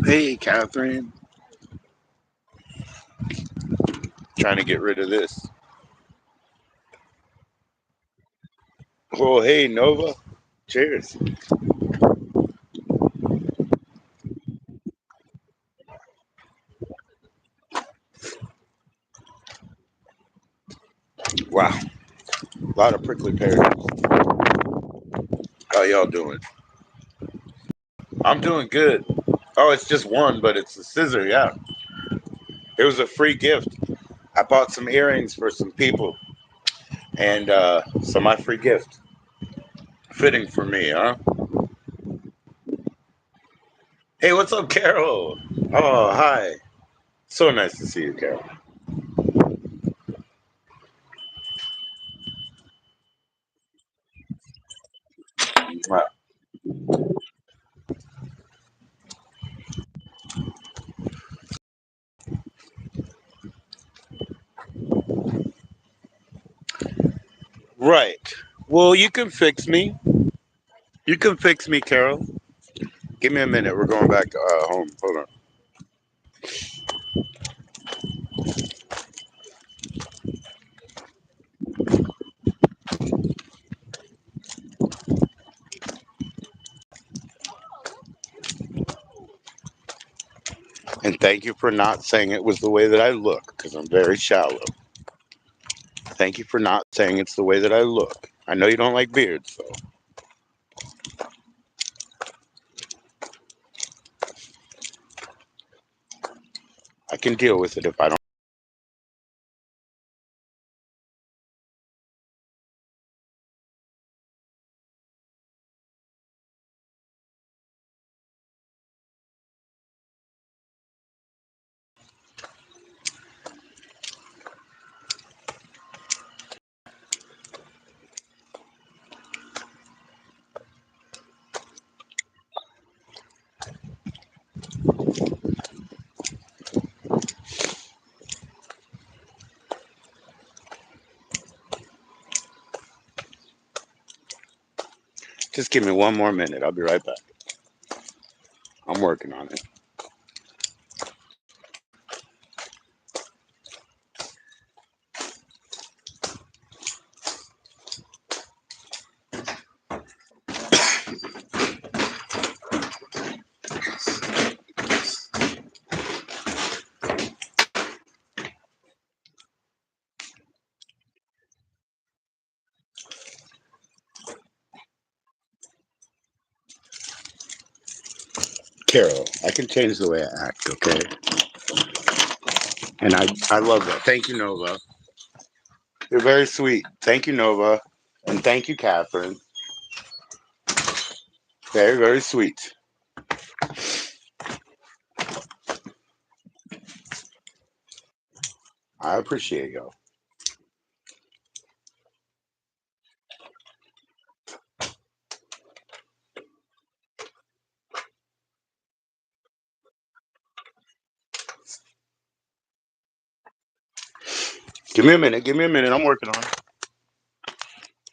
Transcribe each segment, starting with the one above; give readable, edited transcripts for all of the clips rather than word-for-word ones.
Hey, Catherine. Trying to get rid of this. Oh, hey, Nova. Cheers. Wow. A lot of prickly pears. How y'all doing? I'm doing good. Oh, it's just one, but it's a scissor. Yeah. It was a free gift. I bought some earrings for some people, and so my free gift. Fitting for me, huh? Hey, what's up, Carol? Oh, hi. So nice to see you, Carol. Wow. Right. Well, you can fix me. You can fix me, Carol. Give me a minute. We're going back home. Hold on. And thank you for not saying it was the way that I look, because I'm very shallow. Thank you for not saying it's the way that I look. I know you don't like beards, so I can deal with it if I don't. Just give me one more minute. I'll be right back. I'm working on it. Carol, I can change the way I act, okay? And I love that. Thank you, Nova. You're very sweet. Thank you, Nova. And thank you, Catherine. Very, very sweet. I appreciate y'all. Give me a minute. Give me a minute. I'm working on it.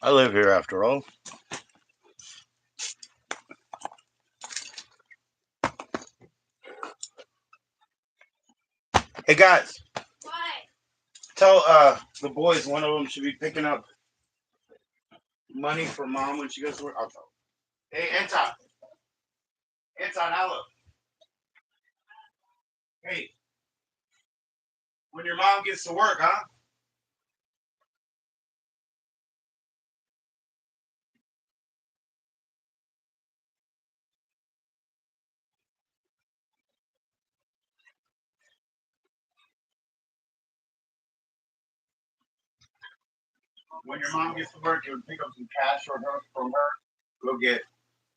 I live here after all. Hey guys, what? Tell the boys one of them should be picking up money for mom when she goes to work. I'll tell them. Hey, Anton. Anton, hello. Hey, when your mom gets to work, huh? When your mom gets to work, you'll pick up some cash from her. We'll get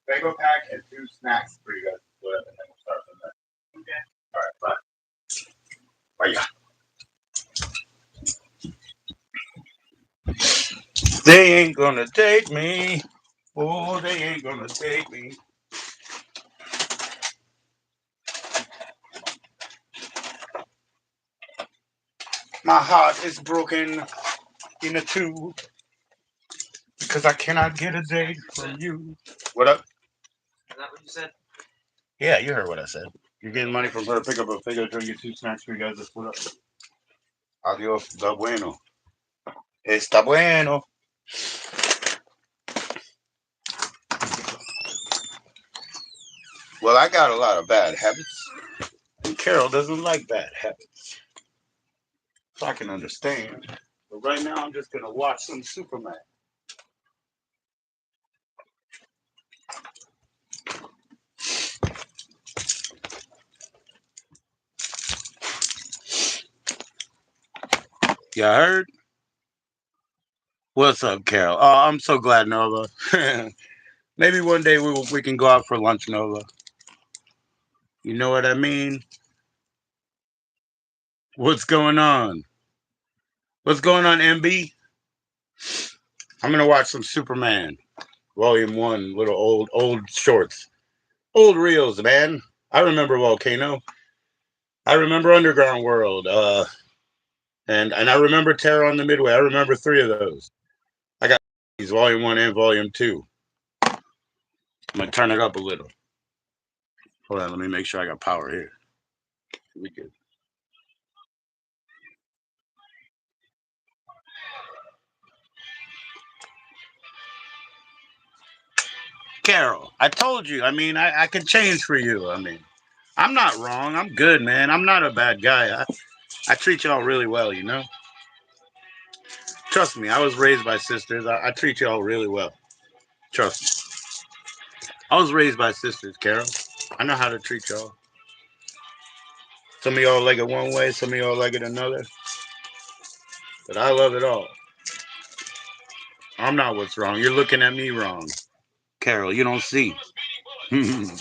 bagel pack and 2 snacks for you guys. And then we'll start from there. Okay. All right. Bye. Bye. They ain't gonna take me. Oh, they ain't gonna take me. My heart is broken in a two because I cannot get a date from you. What up? Is that what you said? Yeah, you heard what I said. You're getting money from her. Pick up a figure, drink your 2 snacks for you guys to split up. Adios, está bueno. Está bueno. Well, I got a lot of bad habits, and Carol doesn't like bad habits. So I can understand. But right now, I'm just gonna watch some Superman. You heard? What's up, Carol? Oh, I'm so glad, Nova. Maybe one day we can go out for lunch, Nova. You know what I mean? What's going on? What's going on, MB? I'm gonna watch some Superman, Volume 1, little old shorts, old reels, man. I remember Volcano. I remember Underground World. And I remember Terror on the Midway. I remember 3 of those. I got these Volume 1 and Volume 2. I'm gonna turn it up a little. Hold on, let me make sure I got power here. We good. Carol, I told you. I mean, I can change for you. I mean, I'm not wrong. I'm good, man. I'm not a bad guy. I treat y'all really well, you know? Trust me, I was raised by sisters. I treat y'all really well. Trust me. I was raised by sisters, Carol. I know how to treat y'all. Some of y'all like it one way, some of y'all like it another. But I love it all. I'm not what's wrong. You're looking at me wrong. Carol, you don't see. You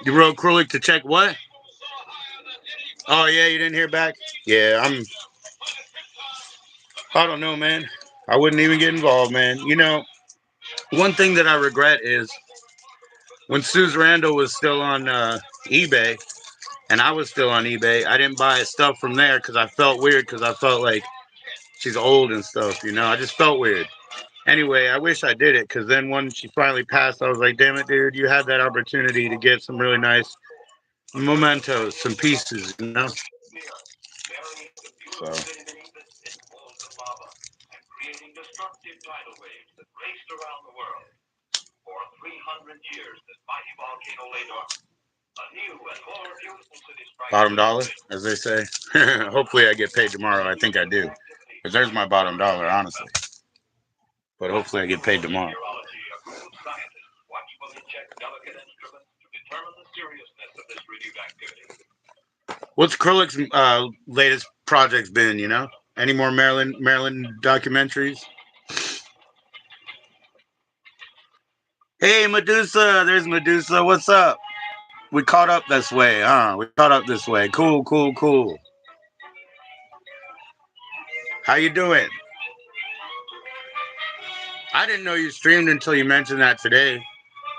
wrote Krulik to check what? Oh yeah, you didn't hear back? Yeah, I don't know, man. I wouldn't even get involved, man. You know, one thing that I regret is when Suze Randall was still on eBay and I was still on eBay, I didn't buy stuff from there because I felt weird because I felt like she's old and stuff, you know. I just felt weird. Anyway, I wish I did it because then when she finally passed, I was like, damn it, dude, you had that opportunity to get some really nice mementos, some pieces, you know? So, bottom dollar, as they say. Hopefully, I get paid tomorrow. I think I do. Because there's my bottom dollar, honestly. But hopefully, I get paid tomorrow. What's Krullick's latest projects been? You know, any more Maryland documentaries? Hey, Medusa, there's Medusa. What's up? We caught up this way, huh? We caught up this way. Cool, cool, cool. How you doing? I didn't know you streamed until you mentioned that today.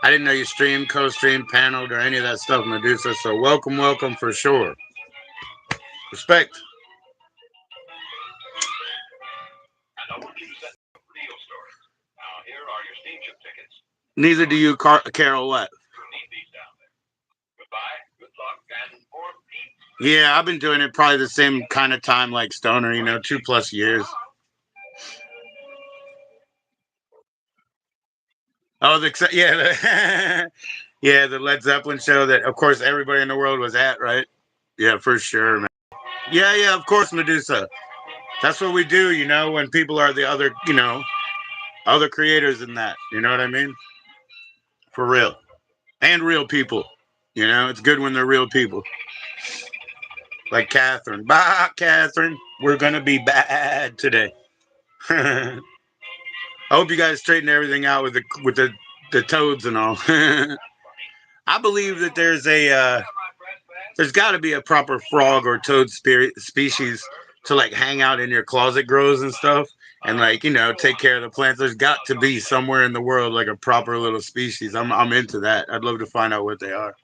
I didn't know you streamed, co-streamed, paneled, or any of that stuff, Medusa. So welcome, welcome for sure. Respect. Neither do you, Carol. What? Yeah, I've been doing it probably the same kind of time like Stoner. You know, 2+ years. Oh, yeah, yeah, the Led Zeppelin show that, of course, everybody in the world was at, right? Yeah, for sure, man. Yeah, yeah, of course, Medusa. That's what we do, you know, when people are the other, other creators in that. You know what I mean? For real. And real people. You know, it's good when they're real people. Like Catherine. Bye, Catherine. We're going to be bad today. I hope you guys straighten everything out with the toads and all. I believe that there's got to be a proper frog or toad species to like hang out in your closet grows and stuff and like take care of the plants. There's got to be somewhere in the world like a proper little species. I'm into that. I'd love to find out what they are.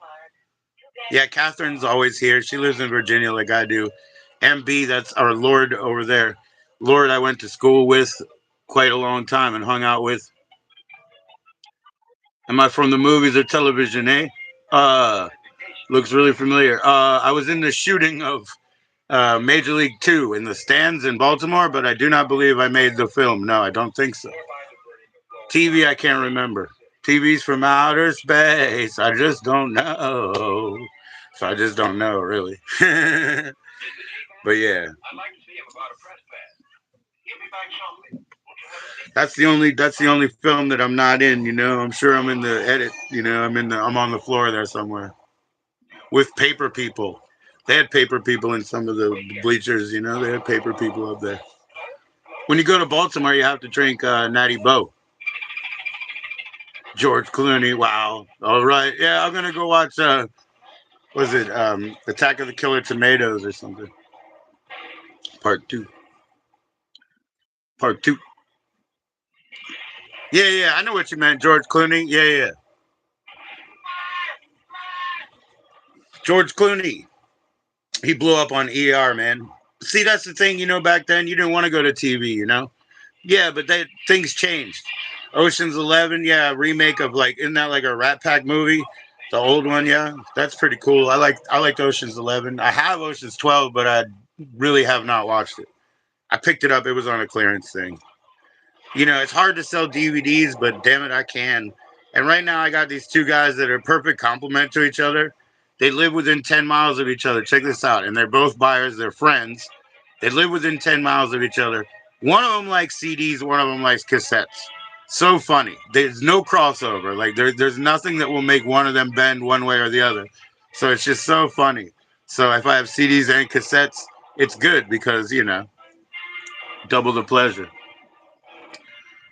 Yeah, Catherine's always here. She lives in Virginia like I do. MB, that's our Lord over there. Lord, I went to school with quite a long time and hung out with. Am I from the movies or television, eh? Looks really familiar. I was in the shooting of Major League 2 in the stands in Baltimore, but I do not believe I made the film. No, I don't think so. TV, I can't remember. TV's from outer space. I just don't know. So I just don't know, really. But yeah. That's the only film that I'm not in, I'm sure I'm in the edit, I'm on the floor there somewhere. With paper people. They had paper people in some of the bleachers, they had paper people up there. When you go to Baltimore, you have to drink Natty Boh. George Clooney, wow. All right. Yeah, I'm going to go watch, was it Attack of the Killer Tomatoes or something? Part 2. Part 2. Yeah, yeah, I know what you meant, George Clooney. Yeah, yeah. George Clooney. He blew up on ER, man. See, that's the thing, back then you didn't want to go to TV. Yeah, but things changed. Ocean's 11, yeah, remake of like, isn't that like a Rat Pack movie? The old one, yeah, that's pretty cool. I liked Ocean's 11. I have Ocean's 12, but I really have not watched it. I picked it up. It was on a clearance thing. It's hard to sell DVDs, but damn it, I can. And right now, I got these two guys that are perfect complement to each other. They live within 10 miles of each other. Check this out. And they're both buyers. They're friends. They live within 10 miles of each other. One of them likes CDs. One of them likes cassettes. So funny. There's no crossover. Like, there's nothing that will make one of them bend one way or the other. So it's just so funny. So if I have CDs and cassettes, it's good because, double the pleasure.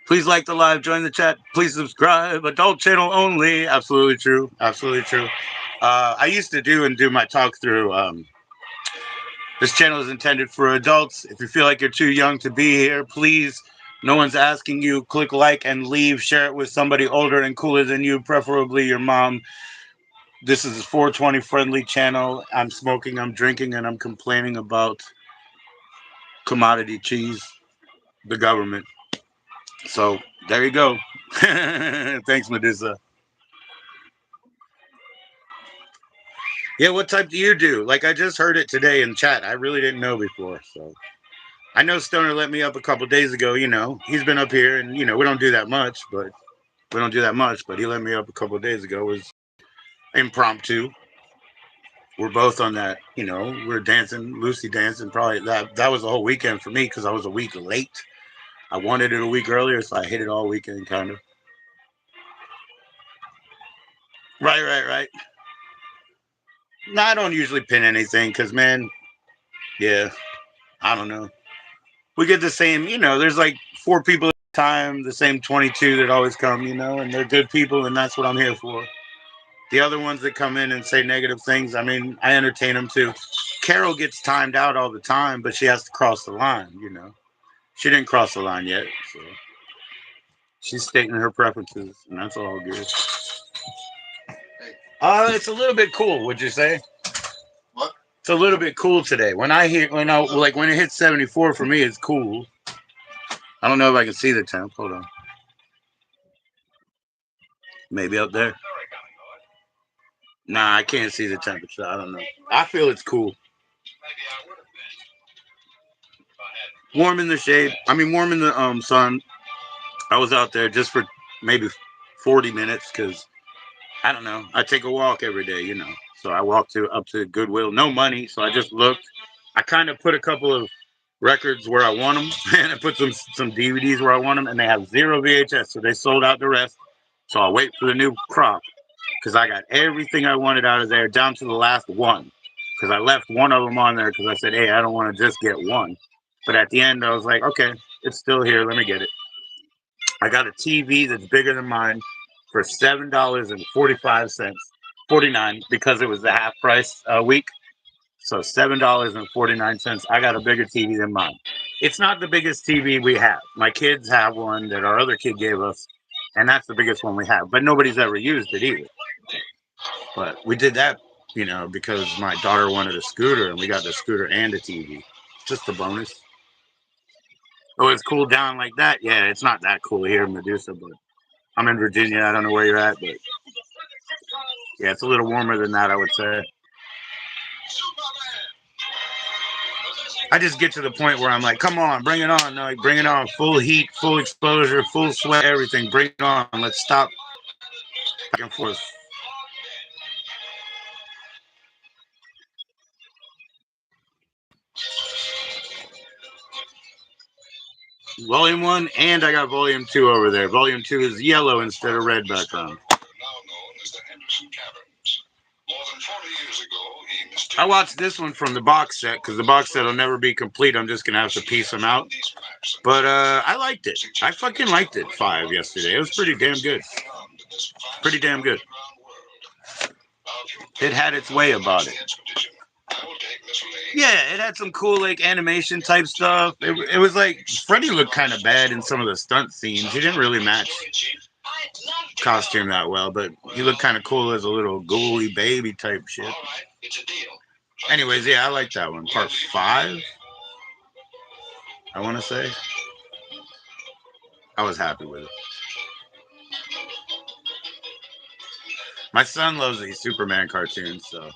Please like the live, join the chat. Please subscribe. Adult channel only. Absolutely true. Absolutely true. I used to do my talk through. This channel is intended for adults. If you feel like you're too young to be here, please. No one's asking you. Click like and leave. Share it with somebody older and cooler than you, preferably your mom. This is a 420 friendly channel. I'm smoking, I'm drinking, and I'm complaining about commodity cheese, the government. So There you go. Thanks, Medusa. Yeah, what type do you do? Like I just heard it today in chat. I really didn't know before. So I know Stoner let me up a couple days ago. He's been up here, and we don't do that much, but he let me up a couple days ago. It was impromptu. We're both on that. We're dancing, Lucy dancing. Probably that was the whole weekend for me because I was a week late. I wanted it a week earlier, so I hit it all weekend, kind of. Right, right, right. No, I don't usually pin anything because, man, yeah, I don't know. We get the same, there's like 4 people at a time, the same 22 that always come, and they're good people, and that's what I'm here for. The other ones that come in and say negative things, I mean, I entertain them too. Carol gets timed out all the time, but she has to cross the line. She didn't cross the line yet, so she's stating her preferences, and that's all good. It's a little bit cool, would you say? What? It's a little bit cool today. When it hits 74 for me, it's cool. I don't know if I can see the temp. Hold on. Maybe up there. Nah, I can't see the temperature. I don't know. I feel it's cool. Warm in the shade. I mean, warm in the sun. I was out there just for maybe 40 minutes because I don't know. I take a walk every day. So I walked up to Goodwill. No money, so I just looked. I kind of put a couple of records where I want them, and I put some DVDs where I want them, and they have 0 VHS, so they sold out the rest. So I'll wait for the new crop because I got everything I wanted out of there down to the last one. Because I left one of them on there because I said, hey, I don't want to just get one. But at the end, I was like, okay, it's still here. Let me get it. I got a TV that's bigger than mine for $7.45, 49 because it was the half price week. So $7.49. I got a bigger TV than mine. It's not the biggest TV we have. My kids have one that our other kid gave us, and that's the biggest one we have. But nobody's ever used it either. But we did that, because my daughter wanted a scooter, and we got the scooter and a TV. Just a bonus. Oh, it's cooled down like that? Yeah, it's not that cool here in Medusa, but I'm in Virginia. I don't know where you're at, but yeah, it's a little warmer than that, I would say. I just get to the point where I'm like, come on, bring it on. Like, bring it on. Full heat, full exposure, full sweat, everything. Bring it on. Let's stop back and forth. Volume 1, and I got Volume 2 over there. Volume 2 is yellow instead of red background. I watched this one from the box set because the box set will never be complete. I'm just going to have to piece them out. But I liked it. I fucking liked it 5 yesterday. It was pretty damn good. Pretty damn good. It had its way about it. Yeah, it had some cool like animation type stuff. It was like Freddy looked kind of bad in some of the stunt scenes. He didn't really match costume that well, but he looked kind of cool as a little ghouly baby type shit. Anyways, yeah, I like that one. Part 5, I want to say. I was happy with it. My son loves these Superman cartoons, so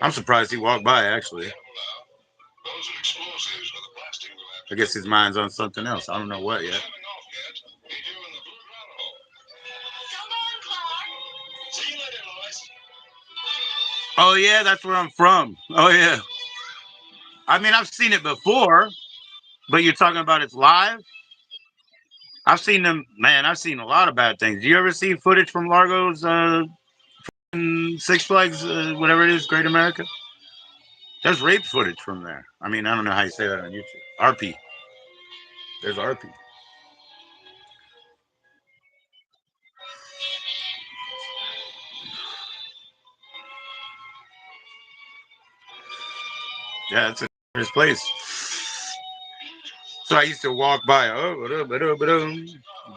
I'm surprised he walked by, actually. I guess his mind's on something else. I don't know what yet. Oh, yeah, that's where I'm from. Oh, yeah. I mean, I've seen it before, but you're talking about it's live? I've seen them, man, I've seen a lot of bad things. Do you ever see footage from Largo's Six Flags, whatever it is, Great America? There's rape footage from there. I mean, I don't know how you say that on YouTube. RP. There's RP. Yeah, it's a dangerous place. So I used to walk by.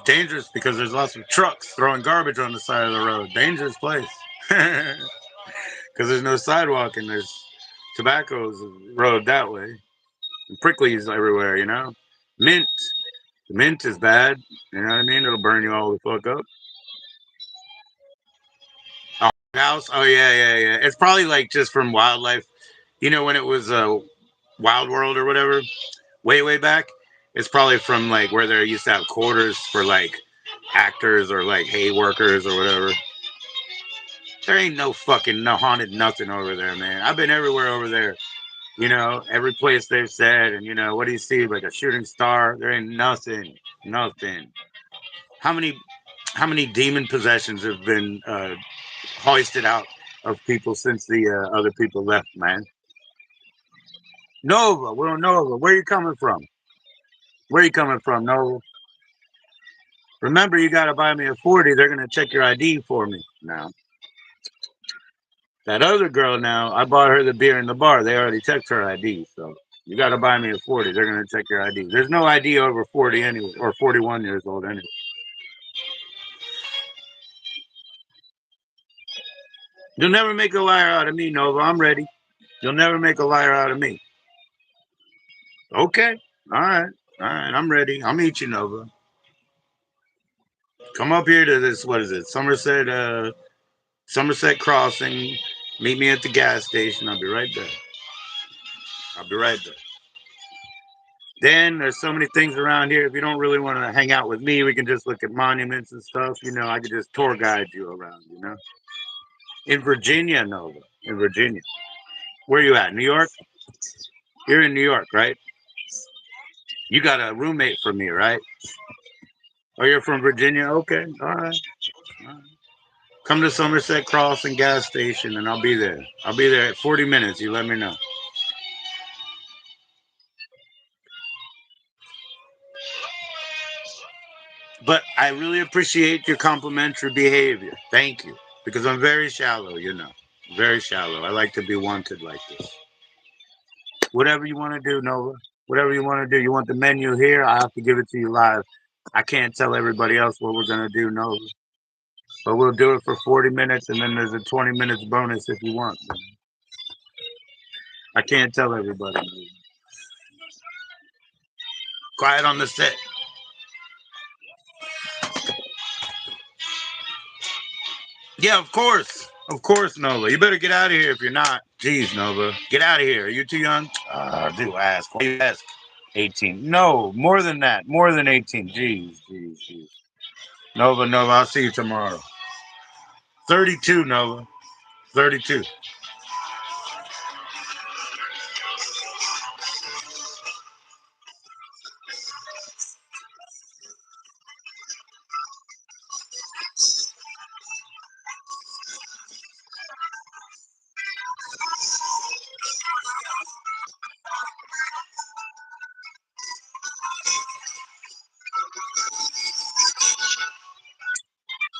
Dangerous because there's lots of trucks throwing garbage on the side of the road. Dangerous place. Because there's no sidewalk and there's tobacco's road that way. And pricklies everywhere, Mint. Mint is bad. You know what I mean? It'll burn you all the fuck up. Oh, house. Oh yeah, yeah, yeah. It's probably like just from wildlife. You know when it was Wild World or whatever, way way back. It's probably from like where they used to have quarters for like actors or like hay workers or whatever. There ain't no fucking no haunted nothing over there, man. I've been everywhere over there. You know, every place they've said, and you know, what do you see? Like a shooting star. There ain't nothing, nothing. How many, how many demon possessions have been hoisted out of people since the other people left, man? Nova, we're on Nova. Where you coming from? Where you coming from, Nova? Remember, you got to buy me a 40. They're gonna check your ID for me now. That other girl now, I bought her the beer in the bar. They already checked her ID, so you got to buy me a 40. They're gonna check your ID. There's no ID over 40 anyway, or 41 years old anyway. You'll never make a liar out of me, Nova. I'm ready. You'll never make a liar out of me. Okay. All right. All right. I'm ready. I'll meet you, Nova. Come up here to this. What is it? Somerset Crossing. Meet me at the gas station. I'll be right there. I'll be right there. Then there's so many things around here. If you don't really want to hang out with me, we can just look at monuments and stuff. You know, I could just tour guide you around. You know, in Virginia, Nova. In Virginia. Where you at? New York? You're in New York, right? You got a roommate for me, right? Oh, you're from Virginia? Okay. All right. All right. Come to Somerset Crossing gas station and I'll be there. I'll be there at 40 minutes. You let me know. But I really appreciate your complimentary behavior. Thank you. Because I'm very shallow, you know. Very shallow. I like to be wanted like this. Whatever you want to do, Nova. Whatever you want to do. You want the menu here? I have to give it to you live. I can't tell everybody else what we're going to do, Nova. But we'll do it for 40 minutes and then there's a 20 minutes bonus if you want. I can't tell everybody. Quiet on the set. Yeah, of course. Of course, Nova. You better get out of here if you're not. Jeez, Nova. Get out of here. Are you too young? Do ask. Why you ask? 18. No, more than that. More than 18. Jeez, jeez, jeez. Nova, Nova, I'll see you tomorrow. 32, Nova. 32.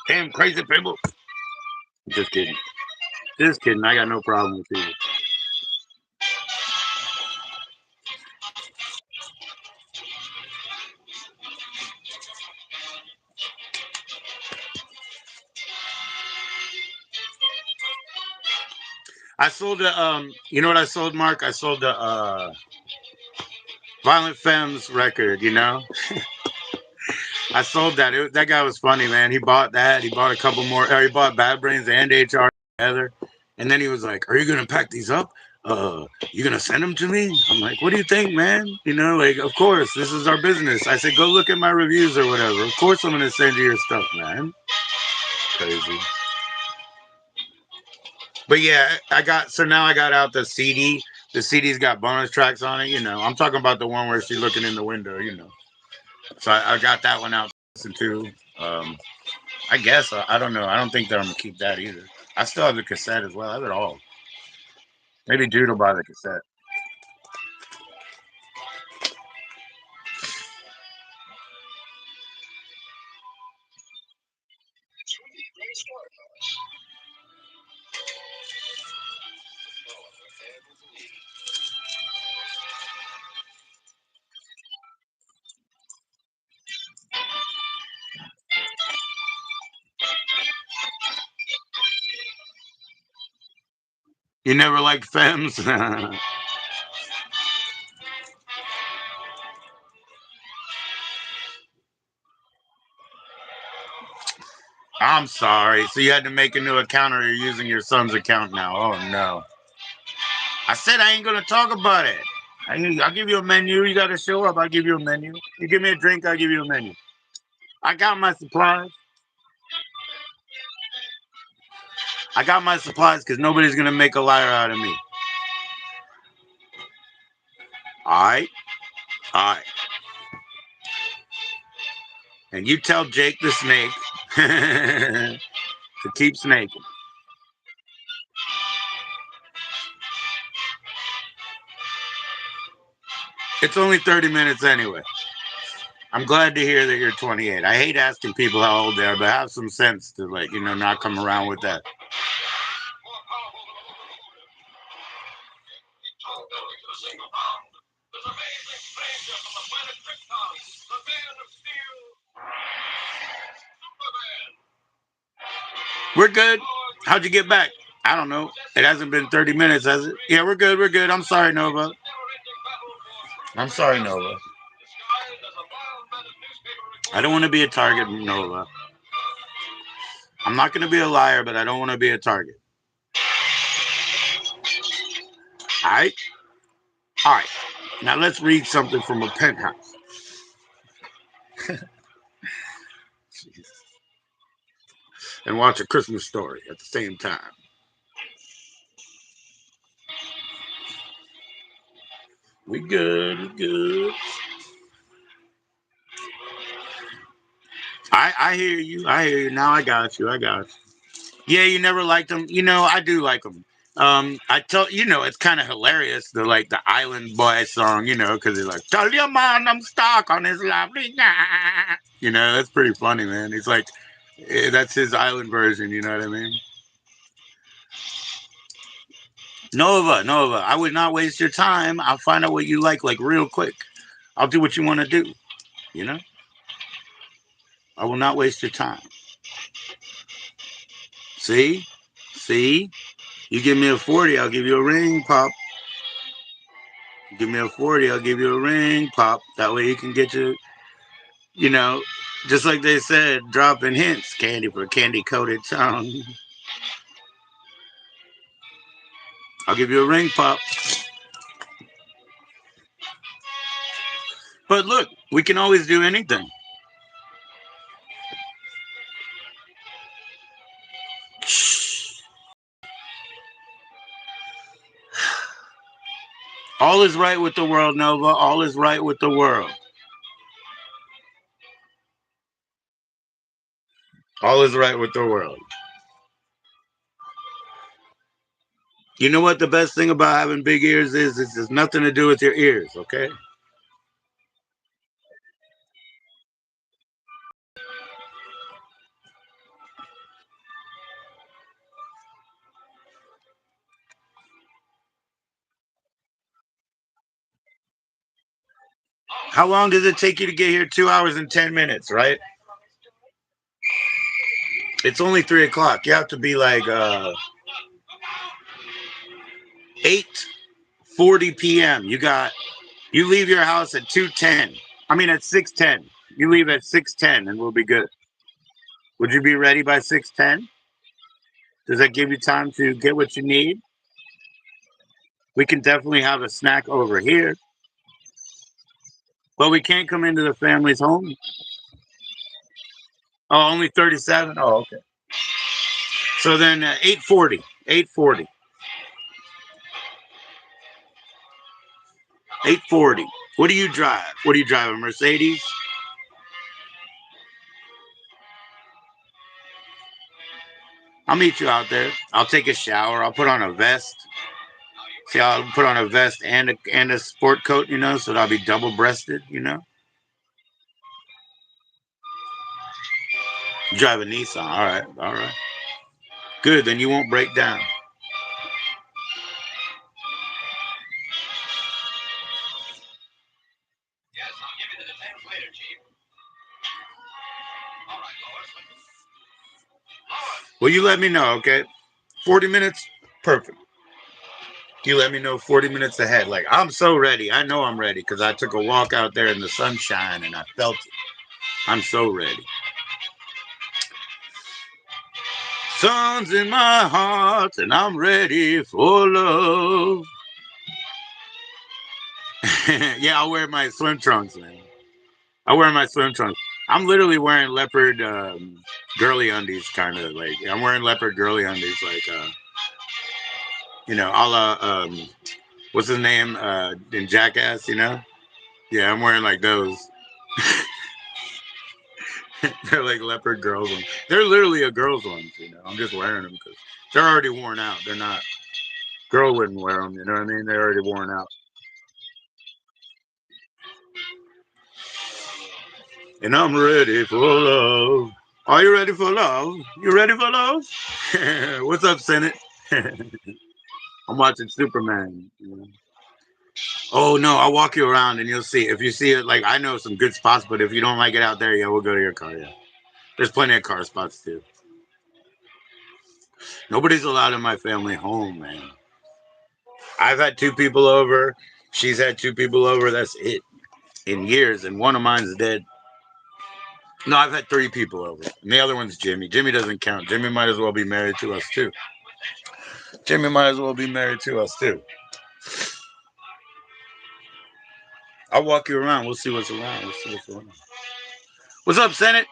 Damn crazy people. Just kidding. Just kidding. I got no problem with you. I sold a you know what I sold, Mark? I sold a Violent Femmes record, you know? I sold that. That guy was funny, man. He bought that. He bought a couple more. He bought Bad Brains and HR together. And then he was like, "Are you gonna pack these up? You gonna send them to me?" I'm like, "What do you think, man? You know, like, of course, this is our business." I said, "Go look at my reviews or whatever. Of course, I'm gonna send you your stuff, man." Crazy. But yeah, I got so now I got out the CD. The CD's got bonus tracks on it. You know, I'm talking about the one where she's looking in the window. You know, so I got that one out to listen to. I guess I don't know. I don't think that I'm gonna keep that either. I still have the cassette as well. I have it all. Maybe Dude will buy the cassette. You never liked Femmes? I'm sorry. So you had to make a new account, or you're using your son's account now? Oh no. I said I ain't gonna talk about it. I'll give you a menu. You gotta show up. I'll give you a menu. You give me a drink, I'll give you a menu. I got my supplies. I got my supplies because nobody's gonna make a liar out of me. Alright? Alright. And you tell Jake the snake to keep snaking. It's only 30 minutes anyway. I'm glad to hear that you're 28. I hate asking people how old they are, but have some sense to, like, not come around with that. We're good. How'd you get back? I don't know. It hasn't been 30 minutes, has it? Yeah, we're good. We're good. I'm sorry, Nova. I'm sorry, Nova. I don't want to be a target, Nova. I'm not going to be a liar, but I don't want to be a target. All right? All right. Now let's read something from a penthouse. And watch A Christmas Story at the same time. We good. We good. I hear you. I hear you. Now I got you. I got you. Yeah, you never liked them. I do like them. I tell it's kind of hilarious. The Island Boy song. Because he's like, "Tell your man I'm stuck on his lovely night." That's pretty funny, man. He's like, that's his island version. You know what I mean? Nova, Nova. I would not waste your time. I'll find out what you like real quick. I'll do what you want to do. You know. I will not waste your time. See, see. You give me a 40, I'll give you a ring, pop. Give me a 40, I'll give you a ring, pop. That way you can get just like they said, dropping hints, candy for candy coated tongue. I'll give you a ring, pop. But look, we can always do anything. All is right with the world, Nova. All is right with the world. All is right with the world. You know what the best thing about having big ears is? It has nothing to do with your ears, okay? How long does it take you to get here? 2 hours and 10 minutes, right? It's only 3 o'clock. You have to be like 8:40 p.m. You leave your house at 2:10. I mean at 6:10. You leave at 6:10 and we'll be good. Would you be ready by 6:10? Does that give you time to get what you need? We can definitely have a snack over here. But we can't come into the family's home. Oh, only 37? Oh, okay. So then 8:40. 8:40. 8:40. What do you drive? What do you drive? A Mercedes? I'll meet you out there. I'll take a shower. I'll put on a vest. See, I'll put on a vest and a sport coat, so that I'll be double breasted, Drive a Nissan. All right, all right. Good, then you won't break down. Well, you let me know, okay? 40 minutes, perfect. You let me know 40 minutes ahead. Like, I'm so ready. I know I'm ready because I took a walk out there in the sunshine and I felt it. I'm so ready. Sun's in my heart and I'm ready for love. Yeah, I'll wear my swim trunks, man. I wear my swim trunks. I'm literally wearing leopard girly undies, kind of like. I'm wearing leopard girly undies, like a la what's his name in Jackass, Yeah, I'm wearing like those. They're like leopard girls ones. They're literally a girls ones. I'm just wearing them because they're already worn out. They're not. Girl wouldn't wear them. You know what I mean? They're already worn out. And I'm ready for love. Are you ready for love? You ready for love? What's up, Senate? I'm watching Superman. Oh no, I'll walk you around and you'll see. If you see it, like I know some good spots, but if you don't like it out there, yeah, we'll go to your car. Yeah, there's plenty of car spots too. Nobody's allowed in my family home, man. I've had 2 people over. She's had 2 people over. That's it in years, and one of mine's dead. No, I've had 3 people over, and the other one's Jimmy. Jimmy doesn't count. Jimmy might as well be married to us too. Jimmy might as well be married to us too. I'll walk you around. We'll see what's around. We'll see what's around. What's up, Senate?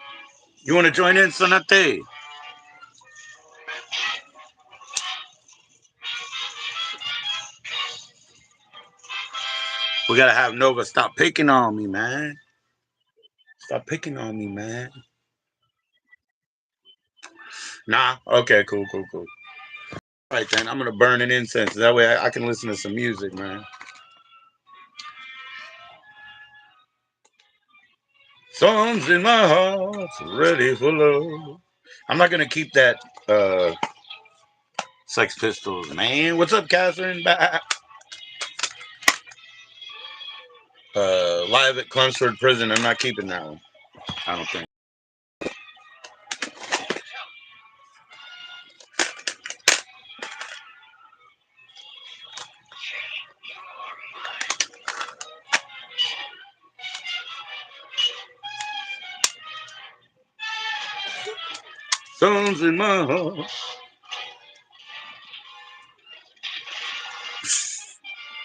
You want to join in, Senate? We gotta have Nova stop picking on me, man. Stop picking on me, man. Nah. Okay. Cool. Cool. Cool. All right, then. I'm gonna burn an incense. That way I can listen to some music, man. Songs in my heart, ready for love. I'm not gonna keep that Sex Pistols, man. What's up, Catherine? Live at Chelmsford Prison. I'm not keeping that one. I don't think. Songs in my heart.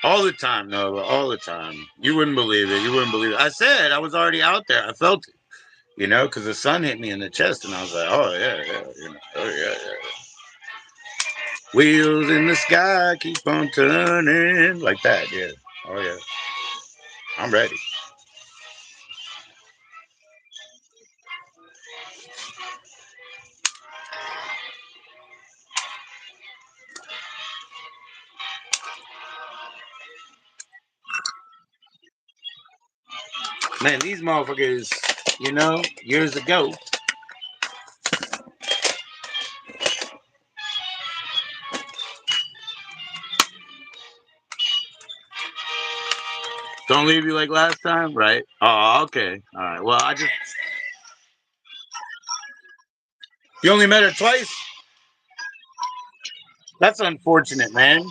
All the time, Nova. All the time. You wouldn't believe it. You wouldn't believe it. I said I was already out there. I felt it. Because the sun hit me in the chest, and I was like, "Oh yeah, yeah, oh yeah, yeah." Wheels in the sky keep on turning like that. Yeah. Oh yeah. I'm ready. Man, these motherfuckers, years ago. Don't leave you like last time, right? Oh, okay. All right. Well, you only met her twice? That's unfortunate, man.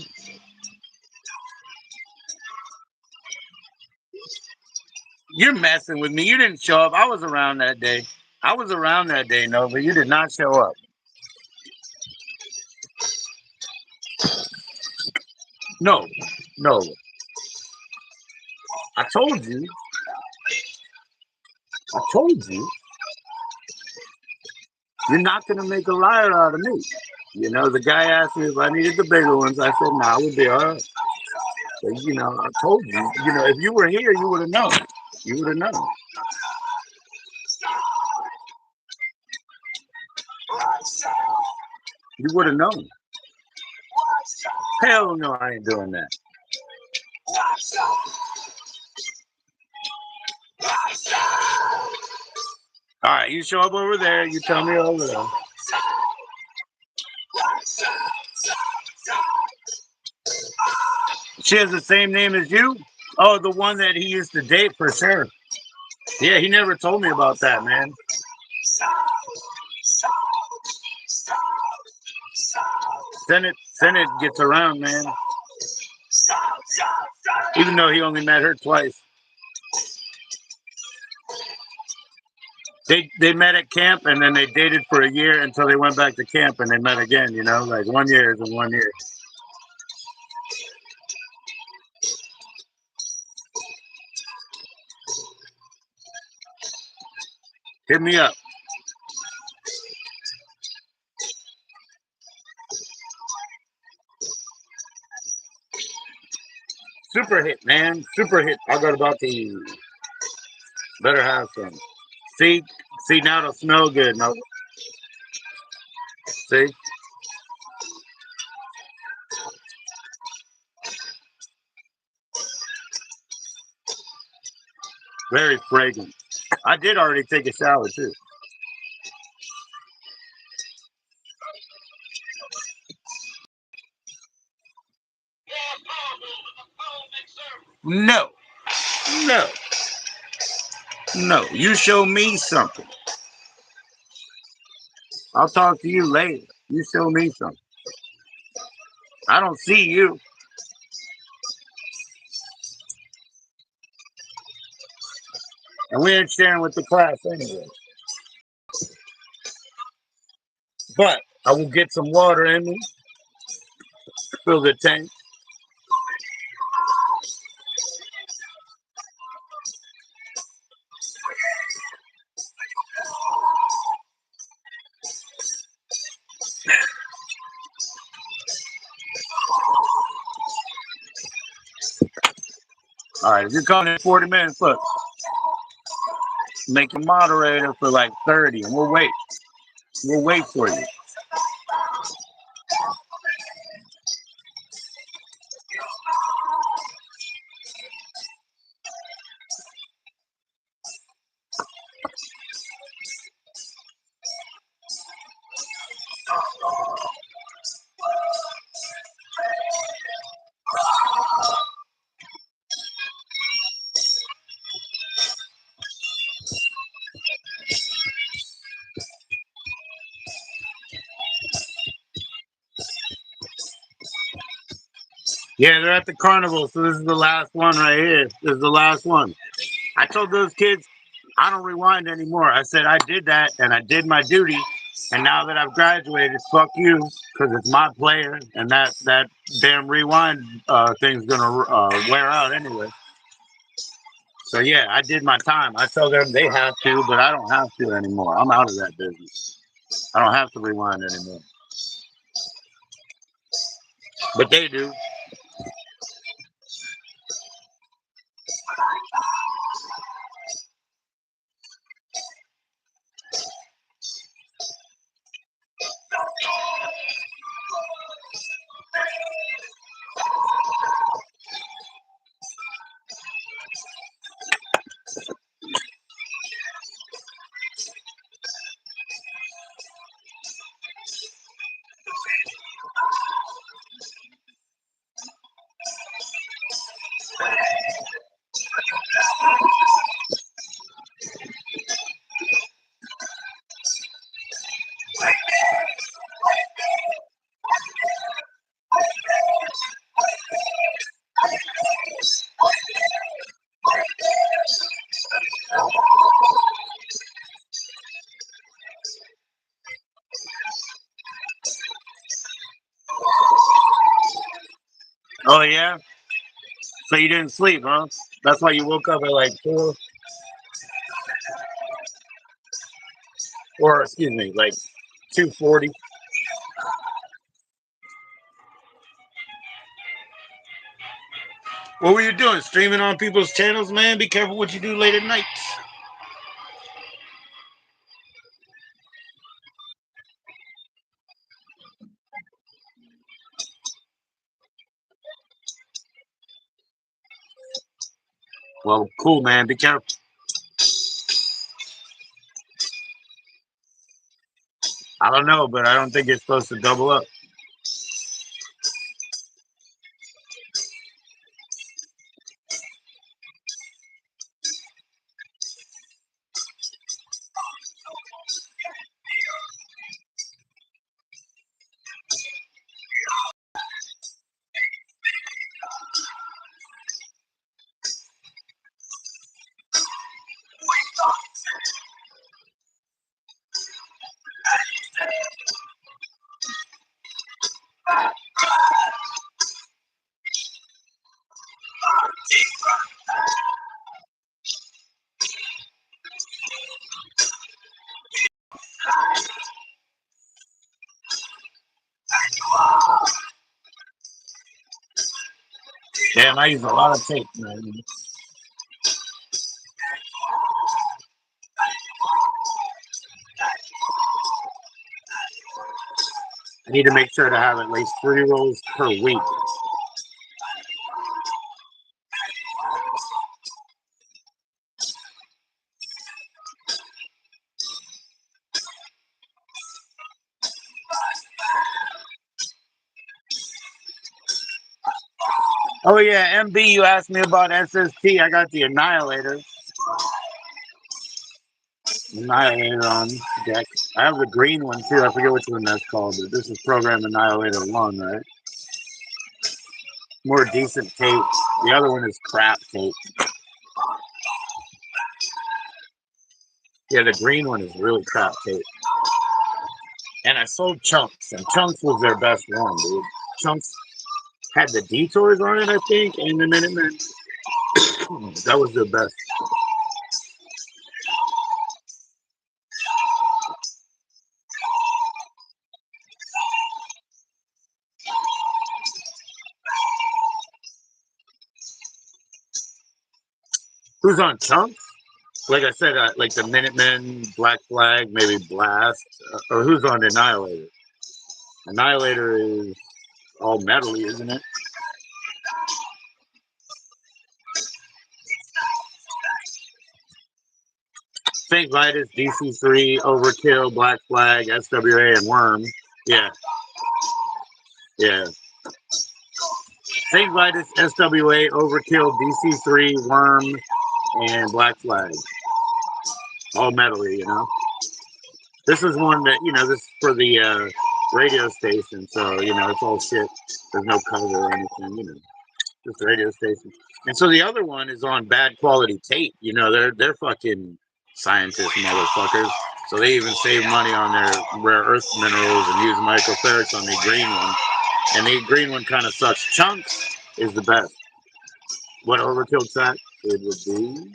You're messing with me. You didn't show up. I was around that day. I was around that day, Nova. You did not show up. No, no. I told you. I told you. You're not going to make a liar out of me. The guy asked me if I needed the bigger ones. I said, no, it would be all right. So, I told you. If you were here, you would have known. You would have known. You would have known. Hell no, I ain't doing that. All right, you show up over there. You tell me over there. She has the same name as you? Oh, the one that he used to date for sure. Yeah, he never told me about that, man. Senate gets around, man. Even though he only met her twice. They met at camp and then they dated for a year until they went back to camp and they met again. You know, like 1 year is in 1 year. Hit me up. Super hit, man. Super hit. I got about to better have some. See, see now it'll smell good. No, see, very fragrant. I did already take a shower too. No, no, no. You show me something. I'll talk to you later. You show me something. I don't see you. And we ain't sharing with the class anyway. But I will get some water in me, fill the tank. All right, if you're coming in 40 minutes, look, make a moderator for like 30 and we'll wait. We'll wait for you. Yeah, they're at the carnival, so this is the last one right here. This is the last one. I told those kids, I don't rewind anymore. I said I did that and I did my duty, and now that I've graduated, fuck you, because it's my player, and that damn rewind thing's gonna wear out anyway. So yeah, I did my time. I tell them they have to, but I don't have to anymore. I'm out of that business. I don't have to rewind anymore, but they do. Oh yeah. So you didn't sleep, huh? That's why you woke up at like 4, or excuse me, like 2:40. What were you doing? Streaming on people's channels, man? Be careful what you do late at night. Well, cool, man. Be careful. I don't know, but I don't think it's supposed to double up. Damn, I use a lot of tape, man. I need to make sure to have at least 3 rolls per week. Oh yeah, MB, you asked me about SST. I got the Annihilator. Annihilator on deck. I have the green one too. I forget which one that's called, but this is Program Annihilator 1, right? More decent tape. The other one is crap tape. Yeah, the green one is really crap tape. And I sold Chunks, and Chunks was their best one, dude. Chunks had the detours on it, I think, and the Minutemen. That was their best. Who's on Chunks? Like I said, like the Minutemen, Black Flag, maybe Blast, or who's on Annihilator? Annihilator is all metally, isn't it? St. Vitus, DC3, Overkill, Black Flag, SWA, and Worm. Yeah. Yeah. St. Vitus, SWA, Overkill, DC3, Worm, and Black Flag. All metally, you know. This is one that, you know, this is for the radio station, so, you know, it's all shit. There's no cover or anything, you know. Just the radio station. And so the other one is on bad quality tape. You know, they're fucking scientist motherfuckers. So they even save money on their rare earth minerals and use microferrets on the green one. And the green one kind of sucks. Chunks is the best. What Overkill track it would be?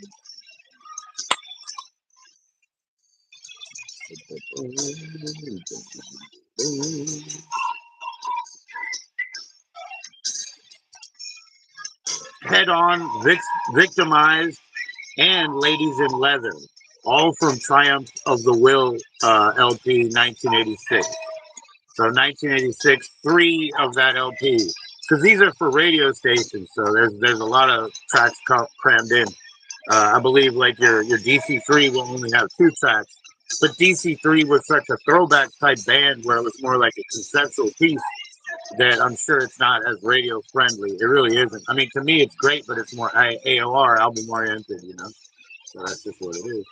Head On, Victimized, and Ladies in Leather. All from Triumph of the Will LP 1986. So 1986, 3 of that LP. Because these are for radio stations, so there's a lot of tracks crammed in. I believe like your DC3 will only have 2 tracks, but DC3 was such a throwback type band where it was more like a conceptual piece that I'm sure it's not as radio friendly. It really isn't. I mean, to me it's great, but it's more AOR, album oriented, you know. So that's just what it is.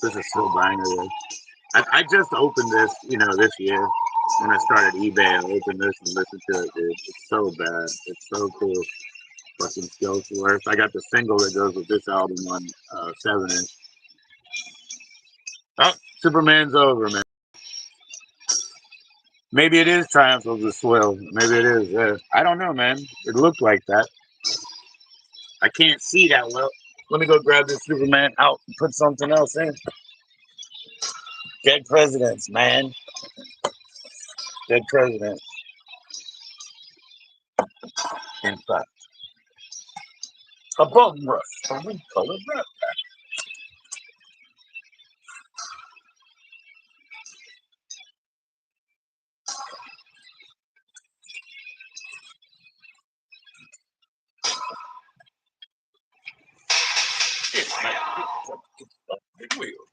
This is so binary. I just opened this, you know, this year when I started eBay. I opened this and listened to it, dude. It's so bad. It's so cool. Fucking Skillsworth. I got the single that goes with this album on 7-inch. Oh, Superman's over, man. Maybe it is Triumph of the Swill. Maybe it is. Yeah. I don't know, man. It looked like that. I can't see that well. Let me go grab this Superman out and put something else in. Dead presidents, man. Dead presidents. In fact, a bum rush from a colored rat. Big wheel.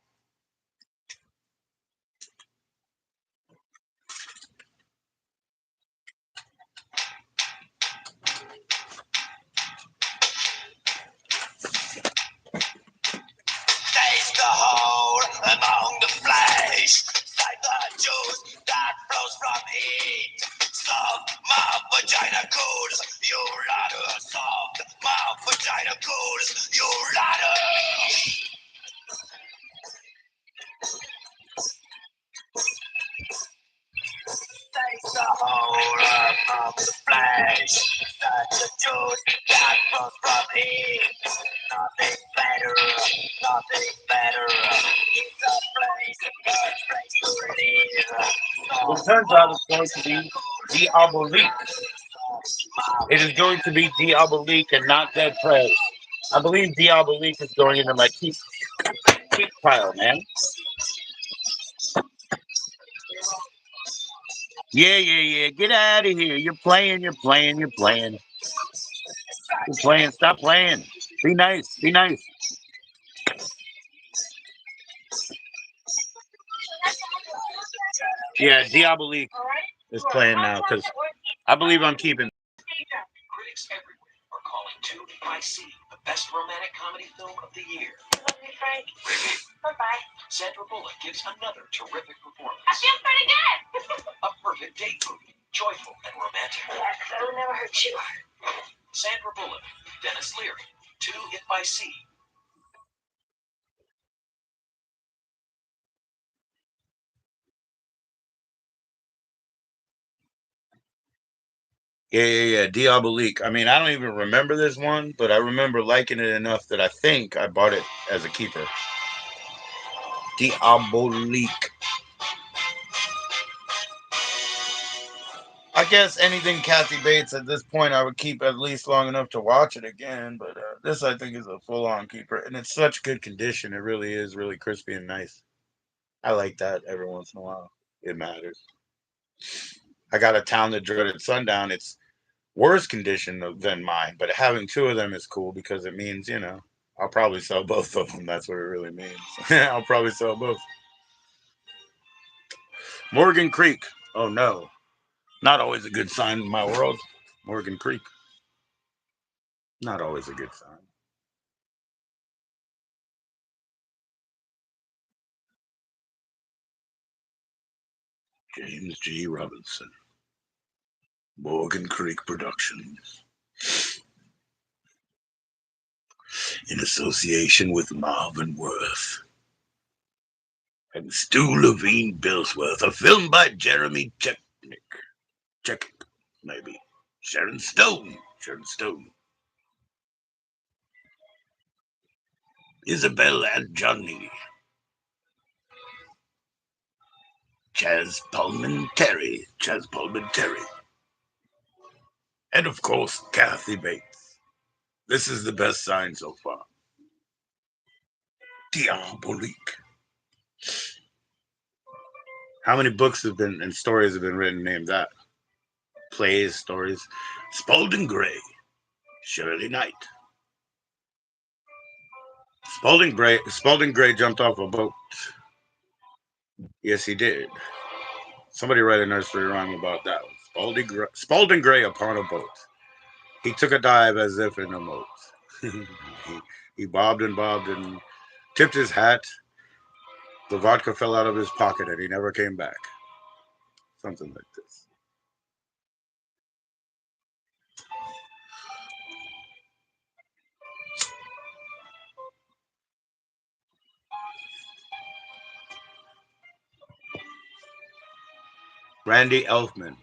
Taste the hole among the flesh. Like the juice that flows from it. Soft mouth vagina cools. You ladder. Soft mouth vagina cools. You ladder. Taste the whole of the flesh. Such a juice that flows from it. Nothing better, nothing better. It's a place to live. It turns out it's going to be Diabolique. It is going to be Diabolique and not Dead Prey. I believe Diabolique is going into my keep pile, man. Yeah, yeah, yeah. Get out of here. You're playing, you're playing, you're playing. You're playing. Stop playing. Be nice. Be nice. Yeah, Diabolique is playing now because I believe I'm keeping. Critics everywhere are calling 2 the best romantic comedy film of the year. Bye-bye. Sandra Bullock gives another terrific performance. I feel pretty good. A perfect date movie, joyful and romantic. Yes, I will never hurt you. Sandra Bullock, Dennis Leary, 2 If I See. Yeah, yeah, yeah. Diabolique. I mean, I don't even remember this one, but I remember liking it enough that I think I bought it as a keeper. Diabolique. I guess anything Kathy Bates at this point, I would keep at least long enough to watch it again. But this, I think, is a full-on keeper, and it's such good condition. It really is, really crispy and nice. I like that every once in a while. It matters. I got a Town That Dreaded Sundown. It's worse condition than mine, but having two of them is cool because it means I'll probably sell both of them. That's what it really means. I'll probably sell both. Morgan Creek. Oh no, not always a good sign in my world. Morgan Creek. Not always a good sign. James G. Robinson. Morgan Creek Productions. In association with Marvin Worth and Stu Levine Billsworth. A film by Jeremy Chechnik. Chechik, maybe. Sharon Stone. Sharon Stone. Isabel and Johnny. Chaz Palminteri. Chaz Palminteri. And of course, Kathy Bates. This is the best sign so far. Diabolique. How many books have been and stories have been written named that? Plays, stories. Spalding Gray. Shirley Knight. Spalding Gray jumped off a boat. Yes, he did. Somebody write a nursery rhyme about that one. Spalding Gray upon a boat. He took a dive as if in a moat. he, he bobbed and tipped his hat. The vodka fell out of his pocket and he never came back. Something like this. Randy Elfman.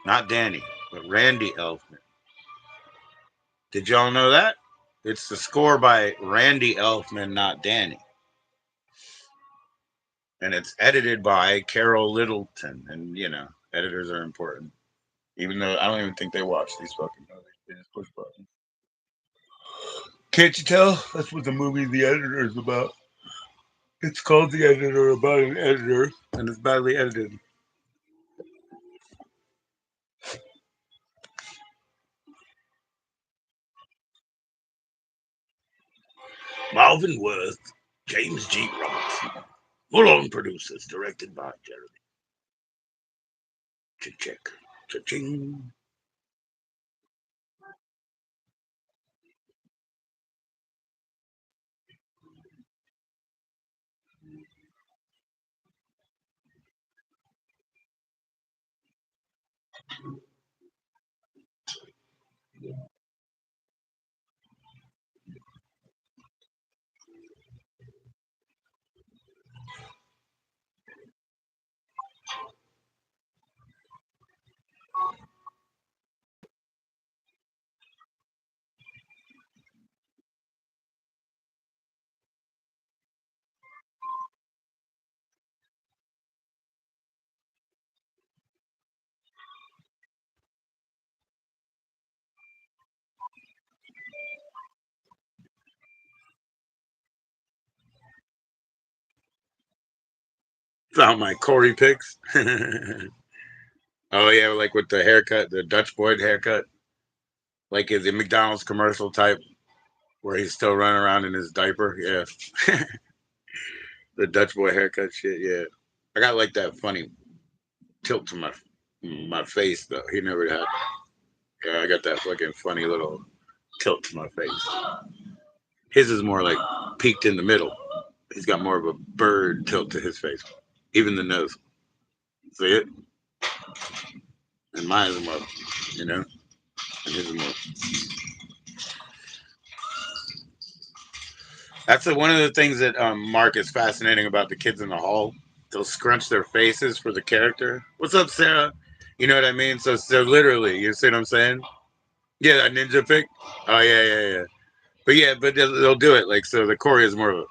Not Danny, but Randy Elfman. Did y'all know that? It's the score by Randy Elfman, not Danny. And it's edited by Carol Littleton. And, editors are important. Even though I don't even think they watch these fucking movies. They just push buttons. Can't you tell? That's what the movie The Editor is about. It's called The Editor, about an editor, and it's badly edited. Marvin Worth, James G. Robertson. Full-on producers, directed by Jeremy. Check. Cha-ching. Found my Corey pics. Oh yeah, like with the haircut, the Dutch boy haircut, like the McDonald's commercial type, where he's still running around in his diaper. Yeah, the Dutch boy haircut shit. Yeah, I got like that funny tilt to my face though. He never had. Yeah, I got that fucking funny little tilt to my face. His is more like peaked in the middle. He's got more of a bird tilt to his face, even the nose. See it? And mine is more, you know, and his is more. That's one of the things that Mark is fascinating about the kids in the hall. They'll scrunch their faces for the character. What's up, Sarah? You know what I mean? So literally, you see what I'm saying? Yeah, that ninja pick. Oh yeah, yeah, yeah. But yeah, but they'll do it like so. The Corey is more of a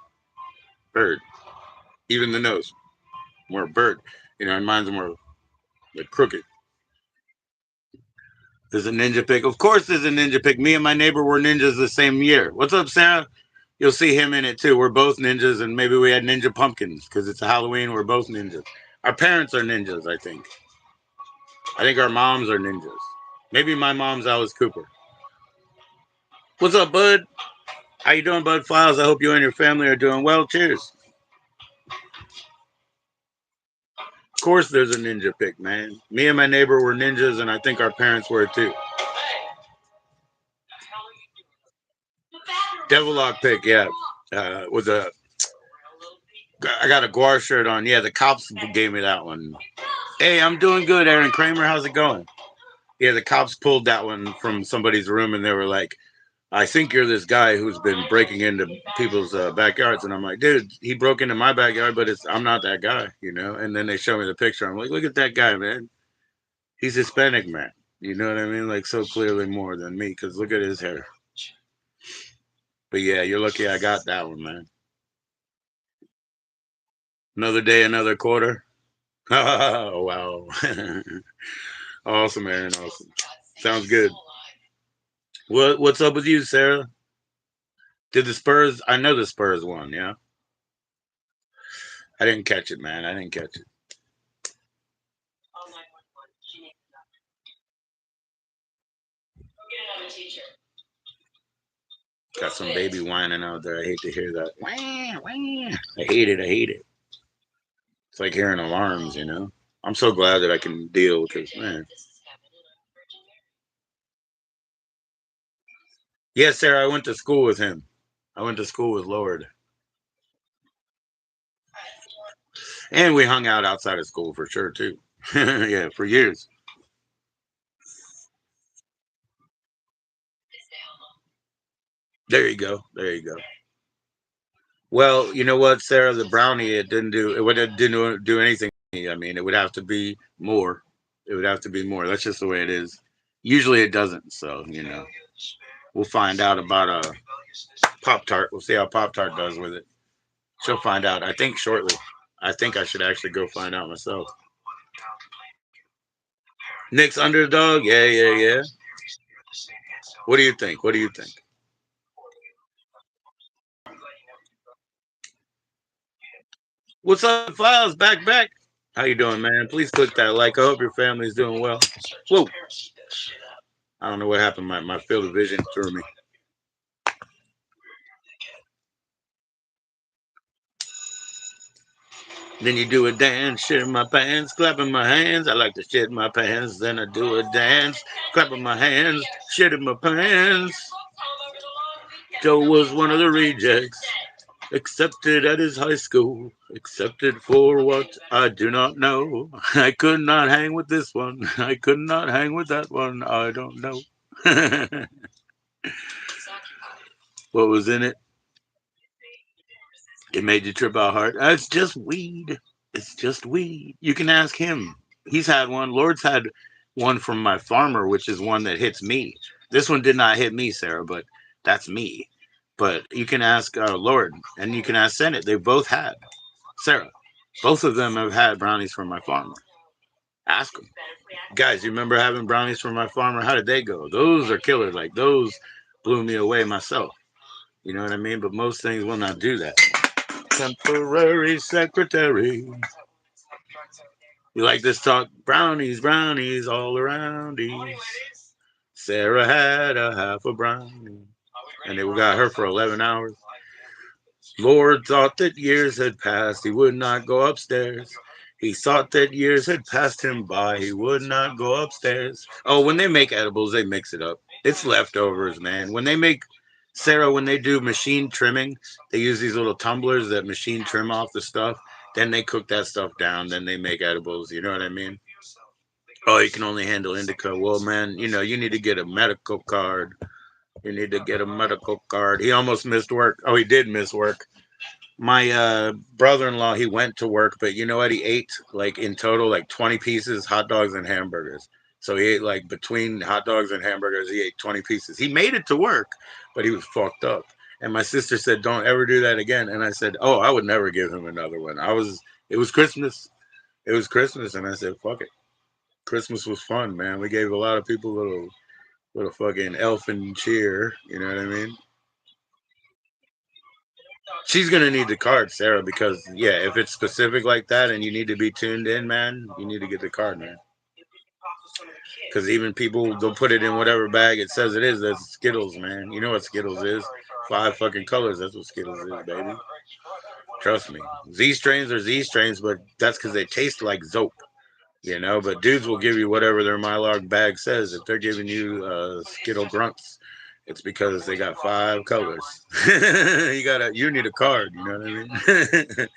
bird, even the nose more bird. You know, and mine's more like crooked. There's a ninja pick. Of course, there's a ninja pick. Me and my neighbor were ninjas the same year. What's up, Sarah? You'll see him in it too. We're both ninjas, and maybe we had ninja pumpkins because it's Halloween. We're both ninjas. Our parents are ninjas, I think. I think our moms are ninjas. Maybe my mom's Alice Cooper. What's up, bud? How you doing, Bud Files? I hope you and your family are doing well. Cheers. Of course, there's a ninja pick, man. Me and my neighbor were ninjas, and I think our parents were too. Devilock pick, yeah. With a, I got a Guar shirt on. Yeah, the cops gave me that one. Hey, I'm doing good, Aaron Kramer. How's it going? Yeah, the cops pulled that one from somebody's room, and they were like, I think you're this guy who's been breaking into people's backyards. And I'm like, dude, he broke into my backyard, but I'm not that guy, you know? And then they show me the picture. I'm like, look at that guy, man. He's Hispanic, man. You know what I mean? Like, so clearly more than me, because look at his hair. But yeah, you're lucky I got that one, man. Another day, another quarter. Oh, wow. Awesome, Aaron. Awesome. Sounds good. What's up with you, Sarah? Did the Spurs? I know the Spurs won. Yeah, I didn't catch it, man. I didn't catch it. Got some baby whining out there. I hate to hear that. Wah, wah. I hate it. I hate it. It's like hearing alarms, you know. I'm so glad that I can deal with this, man. Yes, Sarah. I went to school with him. I went to school with Lord, and we hung out outside of school for sure too. Yeah, for years. There you go. There you go. Well, you know what, Sarah, the brownie it didn't do anything. I mean, it would have to be more. It would have to be more. That's just the way it is. Usually it doesn't. So we'll find out about Pop Tart. We'll see how Pop Tart does with it. She'll find out. I think shortly. I think I should actually go find out myself. Nick's underdog. Yeah, yeah, yeah. What do you think? What do you think? What's up, Files? Back. How you doing, man? Please click that like. I hope your family's doing well. Whoa. I don't know what happened. My field of vision threw me. Then you do a dance, shit in my pants, clapping my hands. I like to shit in my pants. Then I do a dance, clapping my hands, shit in my pants. Joe was one of the rejects, accepted at his high school, accepted for what I do not know. I could not hang with this one. I could not hang with that one. I don't know. What was in it? It made you trip out hard. It's just weed. It's just weed. You can ask him. He's had one. Lord's had one from my farmer, which is one that hits me. This one did not hit me, Sarah, but that's me. But you can ask Lord, and you can ask Senate. They both had. Sarah, both of them have had brownies from my farmer. Ask them. Guys, you remember having brownies from my farmer? How did they go? Those are killer. Like, those blew me away myself. You know what I mean? But most things will not do that. Temporary secretary. You like this talk? Brownies, brownies all around. Sarah had a half a brownie. And they got her for 11 hours. Lord thought that years had passed, he would not go upstairs. He thought that years had passed him by, he would not go upstairs. Oh, when they make edibles, they mix it up. It's leftovers, man. When they make, Sarah, when they do machine trimming, they use these little tumblers that machine trim off the stuff. Then they cook that stuff down. Then they make edibles. You know what I mean? Oh, you can only handle indica. Well, man, you need to get a medical card. You need to get a medical card. He almost missed work. Oh, he did miss work. My brother-in-law, he went to work, but you know what? He ate like in total like 20 pieces hot dogs and hamburgers. So he ate like between hot dogs and hamburgers, he ate 20 pieces. He made it to work, but he was fucked up. And my sister said, "Don't ever do that again." And I said, "Oh, I would never give him another one." It was Christmas. It was Christmas, and I said, "Fuck it." Christmas was fun, man. We gave a lot of people little fucking elfin cheer. You know what I mean? She's gonna need the card, Sarah, because yeah, if it's specific like that and you need to be tuned in, man, you need to get the card, man. Because even people they'll put it in whatever bag it says it is. That's Skittles, man. You know what Skittles is? Five fucking colors. That's what Skittles is, baby. Trust me. Z strains are Z strains, but that's because they taste like Zope. But dudes will give you whatever their Mylark bag says. If they're giving you Skittle Grunts, it's because they got five colors. You need a card. You know what I mean?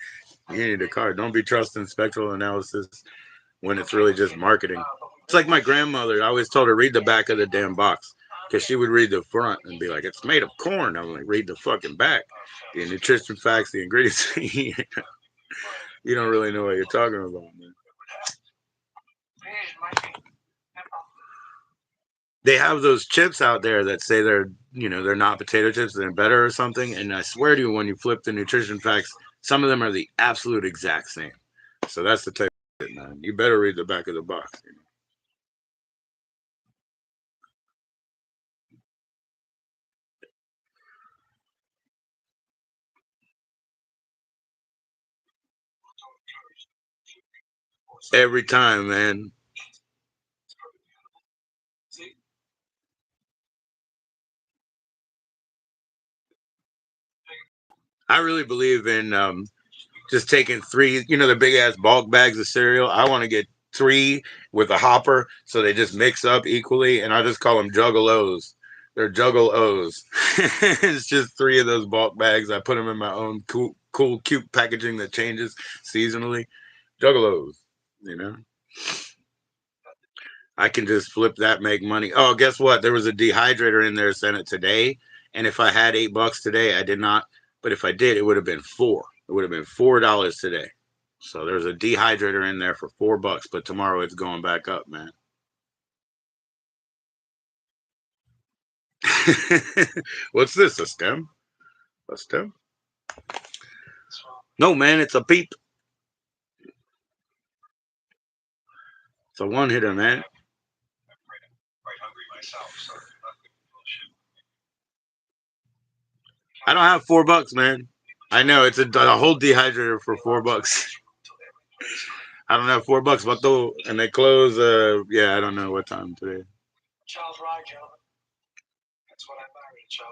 You need a card. Don't be trusting spectral analysis when it's really just marketing. It's like my grandmother. I always told her read the back of the damn box because she would read the front and be like, "It's made of corn." I'm like, "Read the fucking back. The nutrition facts, the ingredients." You don't really know what you're talking about, man. They have those chips out there that say they're not potato chips, they're better or something. And I swear to you, when you flip the nutrition facts, some of them are the absolute exact same. So that's the type of shit, man. You better read the back of the box. Every time, man. I really believe in just taking three, the big ass bulk bags of cereal. I want to get three with a hopper so they just mix up equally, and I just call them juggalos. They're juggalos. It's just three of those bulk bags. I put them in my own cool, cute packaging that changes seasonally. Juggalos, you know. I can just flip that, make money. Oh, guess what? There was a dehydrator in there sent it today, and if I had $8 today, I did not. But if I did, it would have been four. It would have been $4 today. So there's a dehydrator in there for $4, but tomorrow it's going back up, man. What's this? A stem? A stem? No, man, it's a peep. It's a one hitter, man. I don't have $4, man. I know it's a whole dehydrator for $4. I don't have $4, but though, and they close. Yeah, I don't know what time today.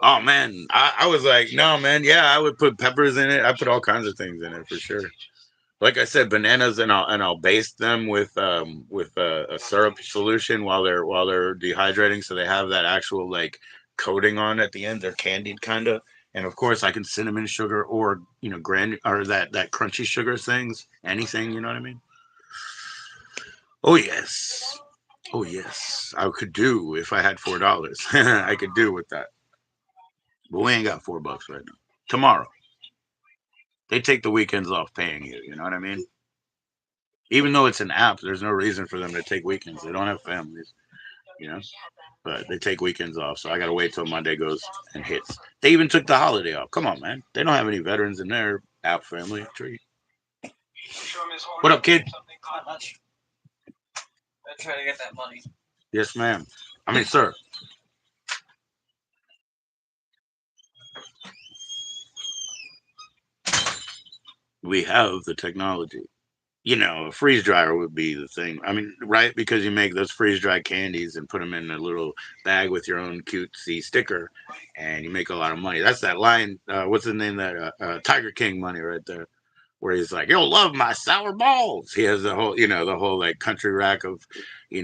Oh man, I was like, no, man, yeah, I would put peppers in it. I put all kinds of things in it for sure. Like I said, bananas, and I'll baste them with a syrup solution while they're dehydrating, so they have that actual like coating on at the end. They're candied kind of, and of course I can cinnamon sugar or grand or that crunchy sugar things, anything. You know what I mean? Oh yes, oh yes, I could do if I had $4. I could do with that, but we ain't got $4 right now. Tomorrow they take the weekends off paying you. You know what I mean? Even though it's an app, there's no reason for them to take weekends. They don't have families, you know. But they take weekends off, so I gotta wait till Monday goes and hits. They even took the holiday off. Come on, man. They don't have any veterans in their app family tree. What up, kid? Not much. I'm trying to get that money. Yes, ma'am. I mean, sir. We have the technology. A freeze dryer would be the thing. I mean, right? Because you make those freeze dried candies and put them in a little bag with your own cutesy sticker, and you make a lot of money. That's that line. What's the name? That Tiger King money right there, where he's like, "You'll love my sour balls." He has the whole like country rack of,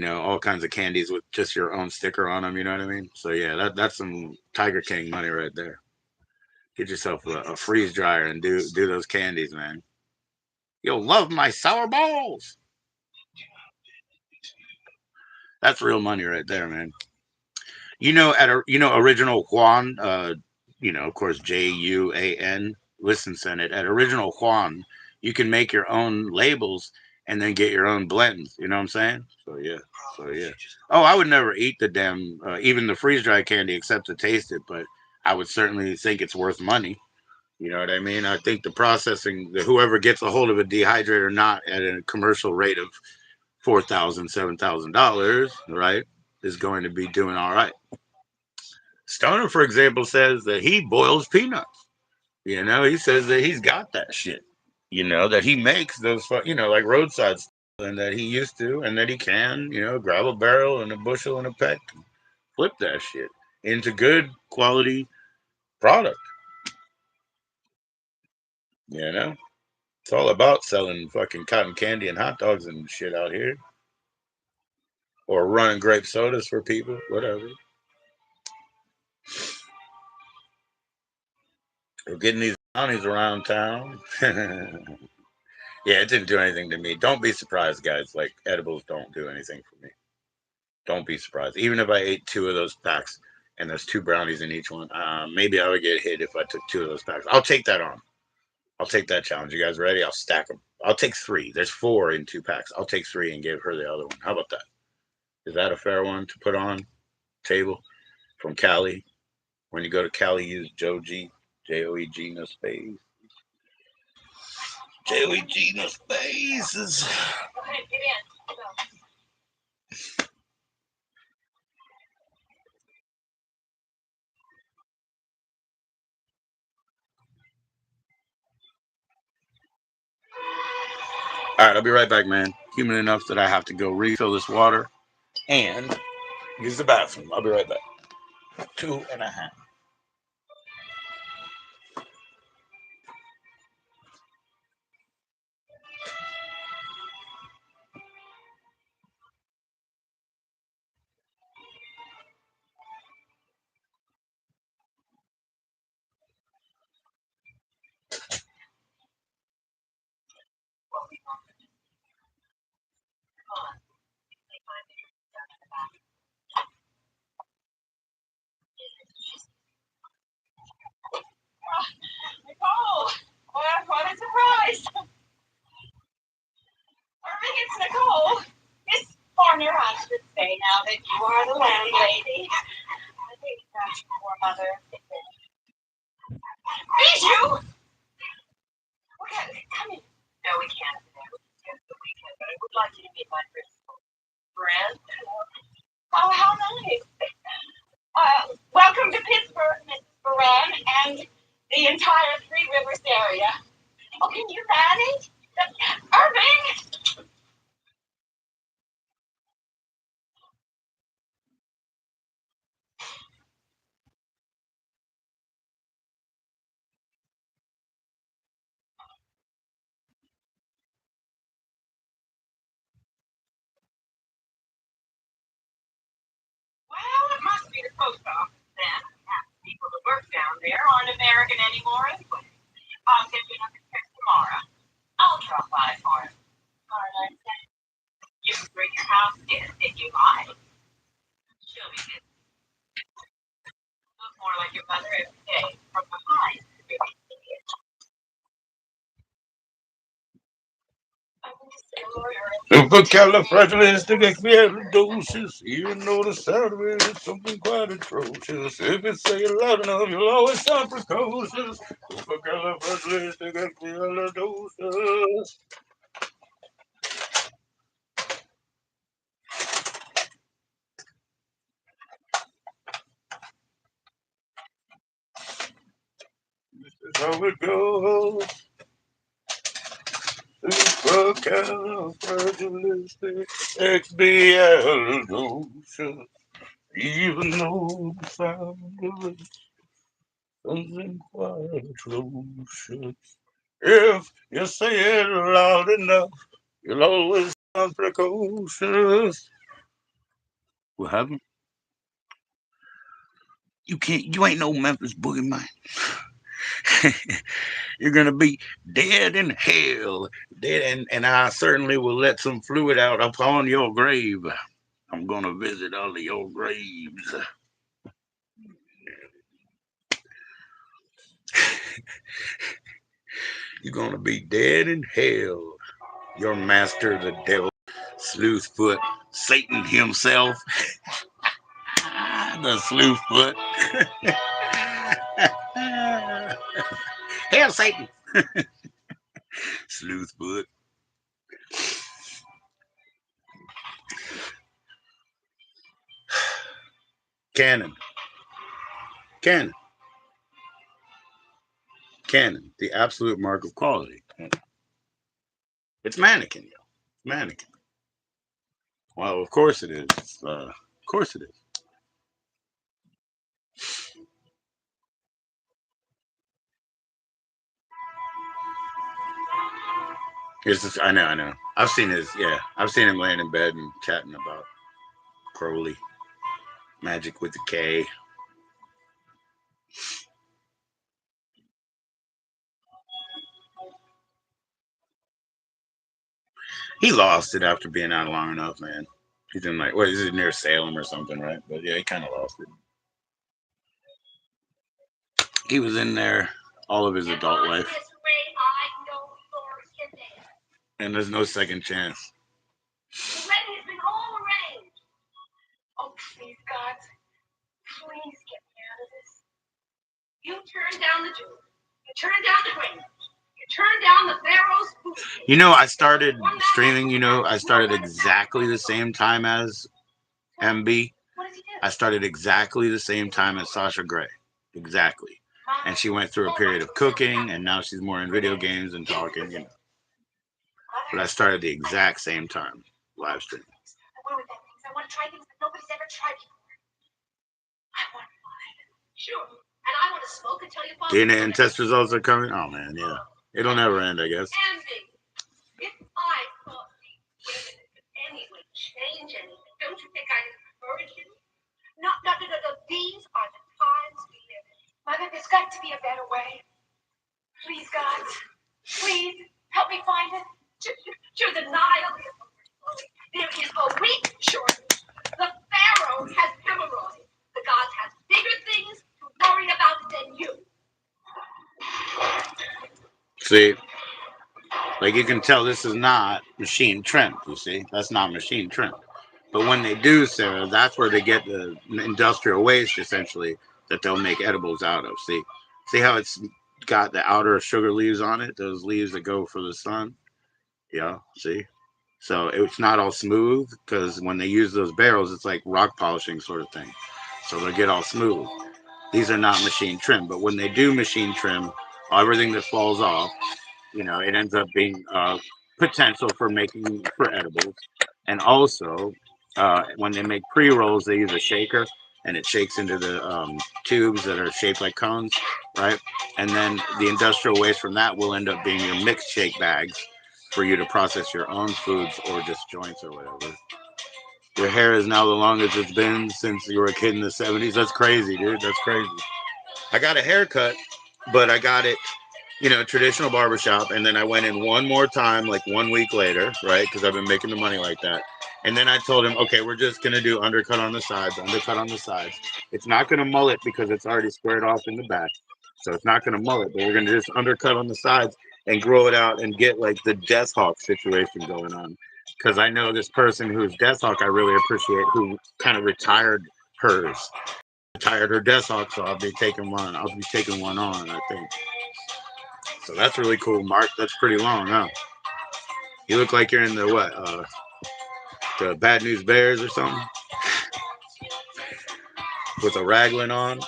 all kinds of candies with just your own sticker on them. You know what I mean? So yeah, that's some Tiger King money right there. Get yourself a freeze dryer and do those candies, man. You'll love my sour balls. That's real money right there, man. Original Juan, of course JUAN. Listen, Senate at Original Juan, you can make your own labels and then get your own blends. You know what I'm saying? So yeah, so yeah. Oh, I would never eat the damn even the freeze dried candy except to taste it, but I would certainly think it's worth money. You know what I mean? I think the processing, whoever gets a hold of a dehydrator not at a commercial rate of $4,000, $7,000, right, is going to be doing all right. Stoner, for example, says that he boils peanuts. He says that he's got that shit. That he makes those, like roadside stuff, and that he used to, and that he can, grab a barrel and a bushel and a peck, and flip that shit into good quality product. You know, it's all about selling fucking cotton candy and hot dogs and shit out here, or running grape sodas for people, whatever, or getting these brownies around town. Yeah, it didn't do anything to me. Don't be surprised, guys. Like, edibles don't do anything for me. Don't be surprised. Even if I ate two of those packs and there's two brownies in each one, maybe I would get hit if I took two of those packs. I'll take that on. I'll take that challenge. You guys ready? I'll stack them. I'll take three. There's four in two packs. I'll take three and give her the other one. How about that? Is that a fair one to put on table from Cali? When you go to Cali, use JoE, JoEG, no space. JoEG, no spaces. All right, I'll be right back, man. Human enough that I have to go refill this water and use the bathroom. I'll be right back. 2.5. Nicole! What a surprise! Irving, it's Nicole. Miss Horner, I should say now that you are the landlady. I think that's your poor mother. Bijou! Okay, come in. No, we can't today. It's just the weekend, but I would like you to meet my principal friend. Oh, how nice. Welcome to Pittsburgh, Mrs. Baran, and the entire Three Rivers area. Oh, can you manage? Irving! Well, it must be the post office then. Half the people that work down there aren't American anymore anyway. I'll get you another check tomorrow. I'll drop by for it. Caroline said you can bring your house gift if you like. She'll be good. Look more like your mother every day from behind. Supercalifragilisticexpialidocious. Even though the sound of it is something quite atrocious. If it's say it loud enough, you'll always sound precocious. Supercalifragilisticexpialidocious. This is how it goes. Expialidocious, even though the sound of it something quite atrocious. If you say it loud enough, you'll always sound precocious. What happened? You ain't no Memphis Boogie Man. You're gonna be dead in hell. Dead, and I certainly will let some fluid out upon your grave. I'm gonna visit all of your graves. You're gonna be dead in hell. Your master, the devil, Sleuthfoot, Satan himself, the Sleuthfoot. Hail Satan, Sleuthfoot. Canon, canon, canon. The absolute mark of quality. It's mannequin, yo. Mannequin. Well, of course it is. Of course it is. I know, I know. I've seen his, yeah. I've seen him laying in bed and chatting about Crowley, magic with the K. He lost it after being out long enough, man. He's in like, what is it, near Salem or something, right? But yeah, he kind of lost it. He was in there all of his adult life, and there's no second chance. The wedding has been all arranged. Oh, please, God, please get me out of this. You turned down the jewelry. You turned down the ring. You turned down the Pharaoh's food. You know, I started streaming. You know, I started exactly the same time as MB. I started exactly the same time as Sasha Grey. Exactly. And she went through a period of cooking, and now she's more in video games and talking, you know. But I started the exact same time, live streaming. I want to try things that nobody's ever tried before. I want fun. Sure. And I want to smoke until you fall. DNA and test results are coming? Oh, man, yeah. It'll never end, I guess. Andy, if I thought these women could anyway change anything, don't you think I'd encourage you? No. These are the times we live in. Mother, there's got to be a better way. Please, God. Please, help me find it. To the Nile. There is a wheat shortage. The Pharaoh has hemorrhoids. The gods have bigger things to worry about than you. See, like you can tell this is not machine trimmed, you see? That's not machine trimmed. But when they do, Sarah, that's where they get the industrial waste, essentially, that they'll make edibles out of. See how it's got the outer sugar leaves on it? Those leaves that go for the sun? Yeah, see? So it's not all smooth because when they use those barrels, it's like rock polishing sort of thing. So they'll get all smooth. These are not machine trim, but when they do machine trim, everything that falls off, you know, it ends up being potential for making for edibles. And also, when they make pre rolls, they use a shaker and it shakes into the tubes that are shaped like cones, right? And then the industrial waste from that will end up being your mixed shake bags for you to process your own foods or just joints or whatever. Your hair is now the longest it's been since you were a kid in the 70s. That's crazy, dude. That's crazy. I got a haircut, but I got it, you know, traditional barbershop. And then I went in one more time, like 1 week later, right? Because I've been making the money like that. And then I told him, okay, we're just going to do undercut on the sides, undercut on the sides. It's not going to mullet because it's already squared off in the back. So it's not going to mullet, but we're going to just undercut on the sides and grow it out and get like the Death Hawk situation going on. Because I know this person who's Death Hawk, I really appreciate, who kind of retired hers, retired her Death Hawk. So I'll be taking one. I'll be taking one on, I think. So that's really cool, Mark. That's pretty long, huh? You look like you're in the what? The Bad News Bears or something? With a raglan on,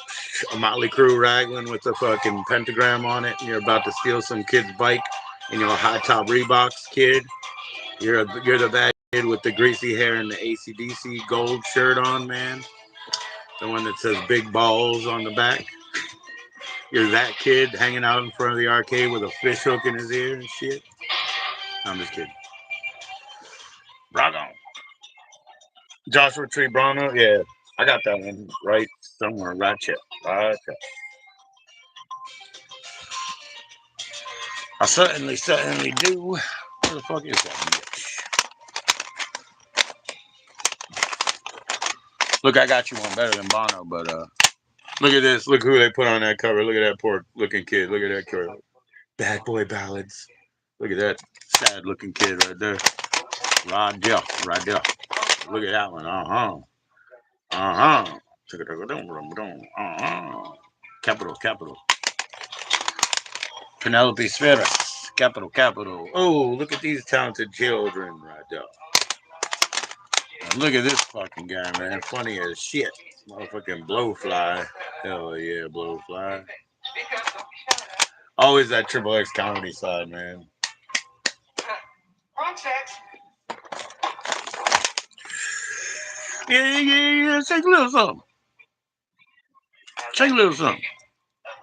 a Motley Crue raglan with a fucking pentagram on it, and you're about to steal some kid's bike. And you're a high top Reeboks kid. You're the bad kid with the greasy hair and the ACDC gold shirt on, man. The one that says big balls on the back. You're that kid hanging out in front of the arcade with a fish hook in his ear and shit. I'm just kidding. Rock on. Joshua Tree Brono, yeah. I got that one right somewhere. Right here. Right here. I certainly do. Where the fuck is that bitch? Look, I got you one better than Bono, but look at this. Look who they put on that cover. Look at that poor looking kid. Look at that kid. Bad Boy Ballads. Look at that sad looking kid right there. Right there. Right there. Look at that one. Uh-huh. Uh-huh. Uh-huh. Capital. Penelope Spheris. Capital. Oh, look at these talented children right there. And look at this fucking guy, man. Funny as shit. Motherfucking Blowfly. Hell yeah, Blowfly. Always that Triple X comedy side, man. Yeah. Shake a little something. Shake a little something.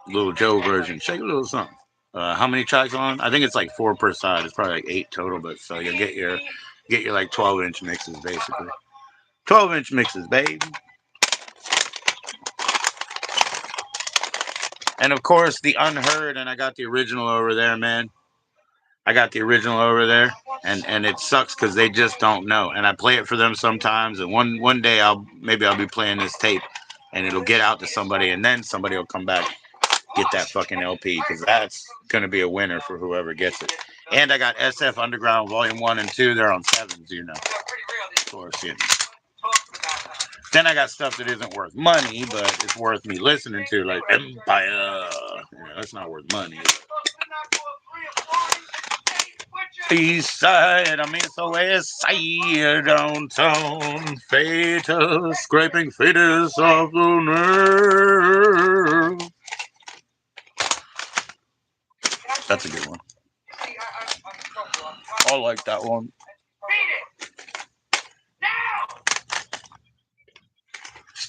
Little Joe version. Shake a little something. How many tracks on? I think it's like 4 per side. It's probably like 8 total, but so you'll get your like 12-inch mixes basically. 12-inch mixes, baby. And of course the unheard, and I got the original over there, man. I got the original over there, and it sucks because they just don't know. And I play it for them sometimes, and one day I'll be playing this tape, and it'll get out to somebody, and then somebody will come back get that fucking LP because that's gonna be a winner for whoever gets it. And I got SF Underground Volume 1 and 2. They're on 7s, you know. Of course, yeah. Then I got stuff that isn't worth money, but it's worth me listening to, like Empire. That's not worth money. East side, I mean, so west side, downtown, fatal, scraping fetus off the nerve. That's a good one. I like that one.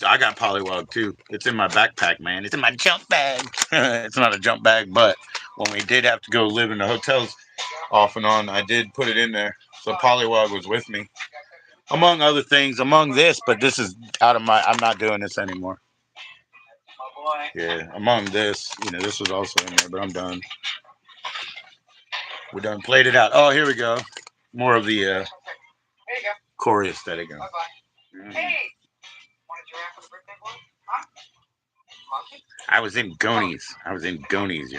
I got Polywog too. It's in my backpack, man. It's in my jump bag. It's not a jump bag, but when we did have to go live in the hotels off and on, I did put it in there. So Polywog was with me. Among other things, among this, but this is out of I'm not doing this anymore. Yeah, among this, this was also in there, but I'm done. We're done. Played it out. Oh, here we go. More of the Corey aesthetic. I was in Goonies. I was in Goonies.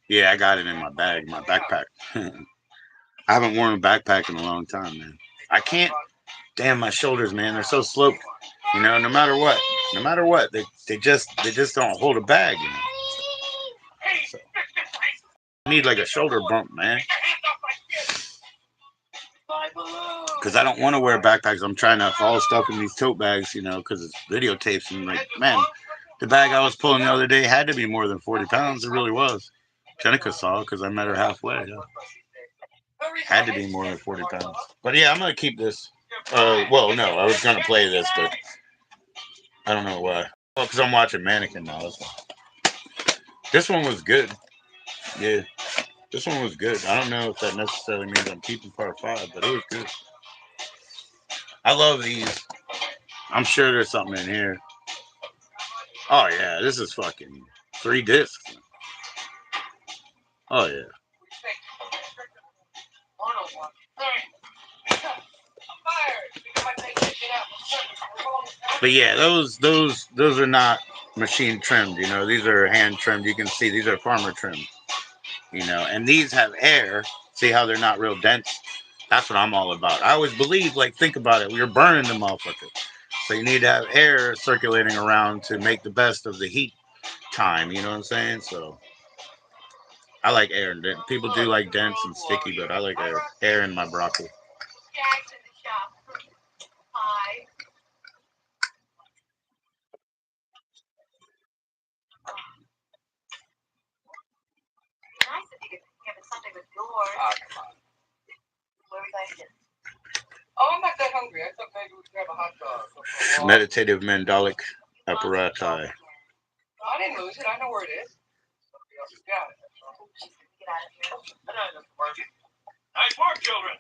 Yeah, I got it in my bag, my backpack. I haven't worn a backpack in a long time, man. I can't. Damn, my shoulders, man, they're so sloped. No matter what, they just don't hold a bag. So, I need like a shoulder bump, man. Because I don't want to wear backpacks. I'm trying to haul stuff in these tote bags, because it's videotapes. And like, man, the bag I was pulling the other day had to be more than 40 pounds. It really was. Jenica saw because I met her halfway. Yeah. Had to be more than 40 pounds. But yeah, I'm going to keep this. Well, no, I was going to play this, but I don't know why. Well, because I'm watching Mannequin now. That's why. This one was good. Yeah. This one was good. I don't know if that necessarily means I'm keeping part 5, but it was good. I love these. I'm sure there's something in here. Oh, yeah. This is fucking 3 discs. Oh, yeah. But yeah, those are not machine trimmed, these are hand trimmed. You can see these are farmer trimmed, and these have air. See how they're not real dense? That's what I'm all about. I always believe, like, think about it. You're burning the motherfucker. So you need to have air circulating around to make the best of the heat time, you know what I'm saying? So I like air. People do like dense and sticky, but I like air in my broccoli. Ah, come on. Oh, I'm not that hungry. I thought maybe we could have a hot dog. Meditative mandalic apparati. I didn't lose it. I know where it is. Somebody else has got it. I know the market. Nice work, children.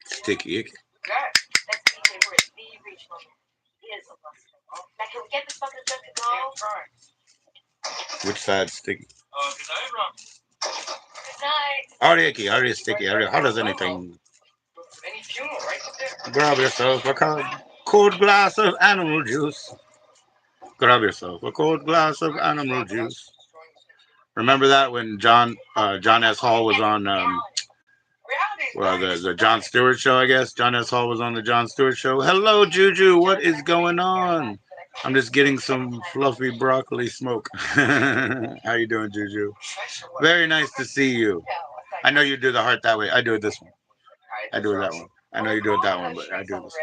Sticky icky. Got Which side's sticky? good night, Rob. Already icky, already sticky. Already, how does anything? Any funeral right there. Grab yourself a cold glass of animal juice. Grab yourself a cold glass of animal juice. Remember that when John S. Hall was on well, the Jon Stewart show, I guess. John S. Hall was on the Jon Stewart show. Hello, Juju. What is going on? I'm just getting some fluffy broccoli smoke. How you doing, Juju? Very nice to see you. I know you do the heart that way. I do it this one. I do it that one. I know you do it that one, but I do this.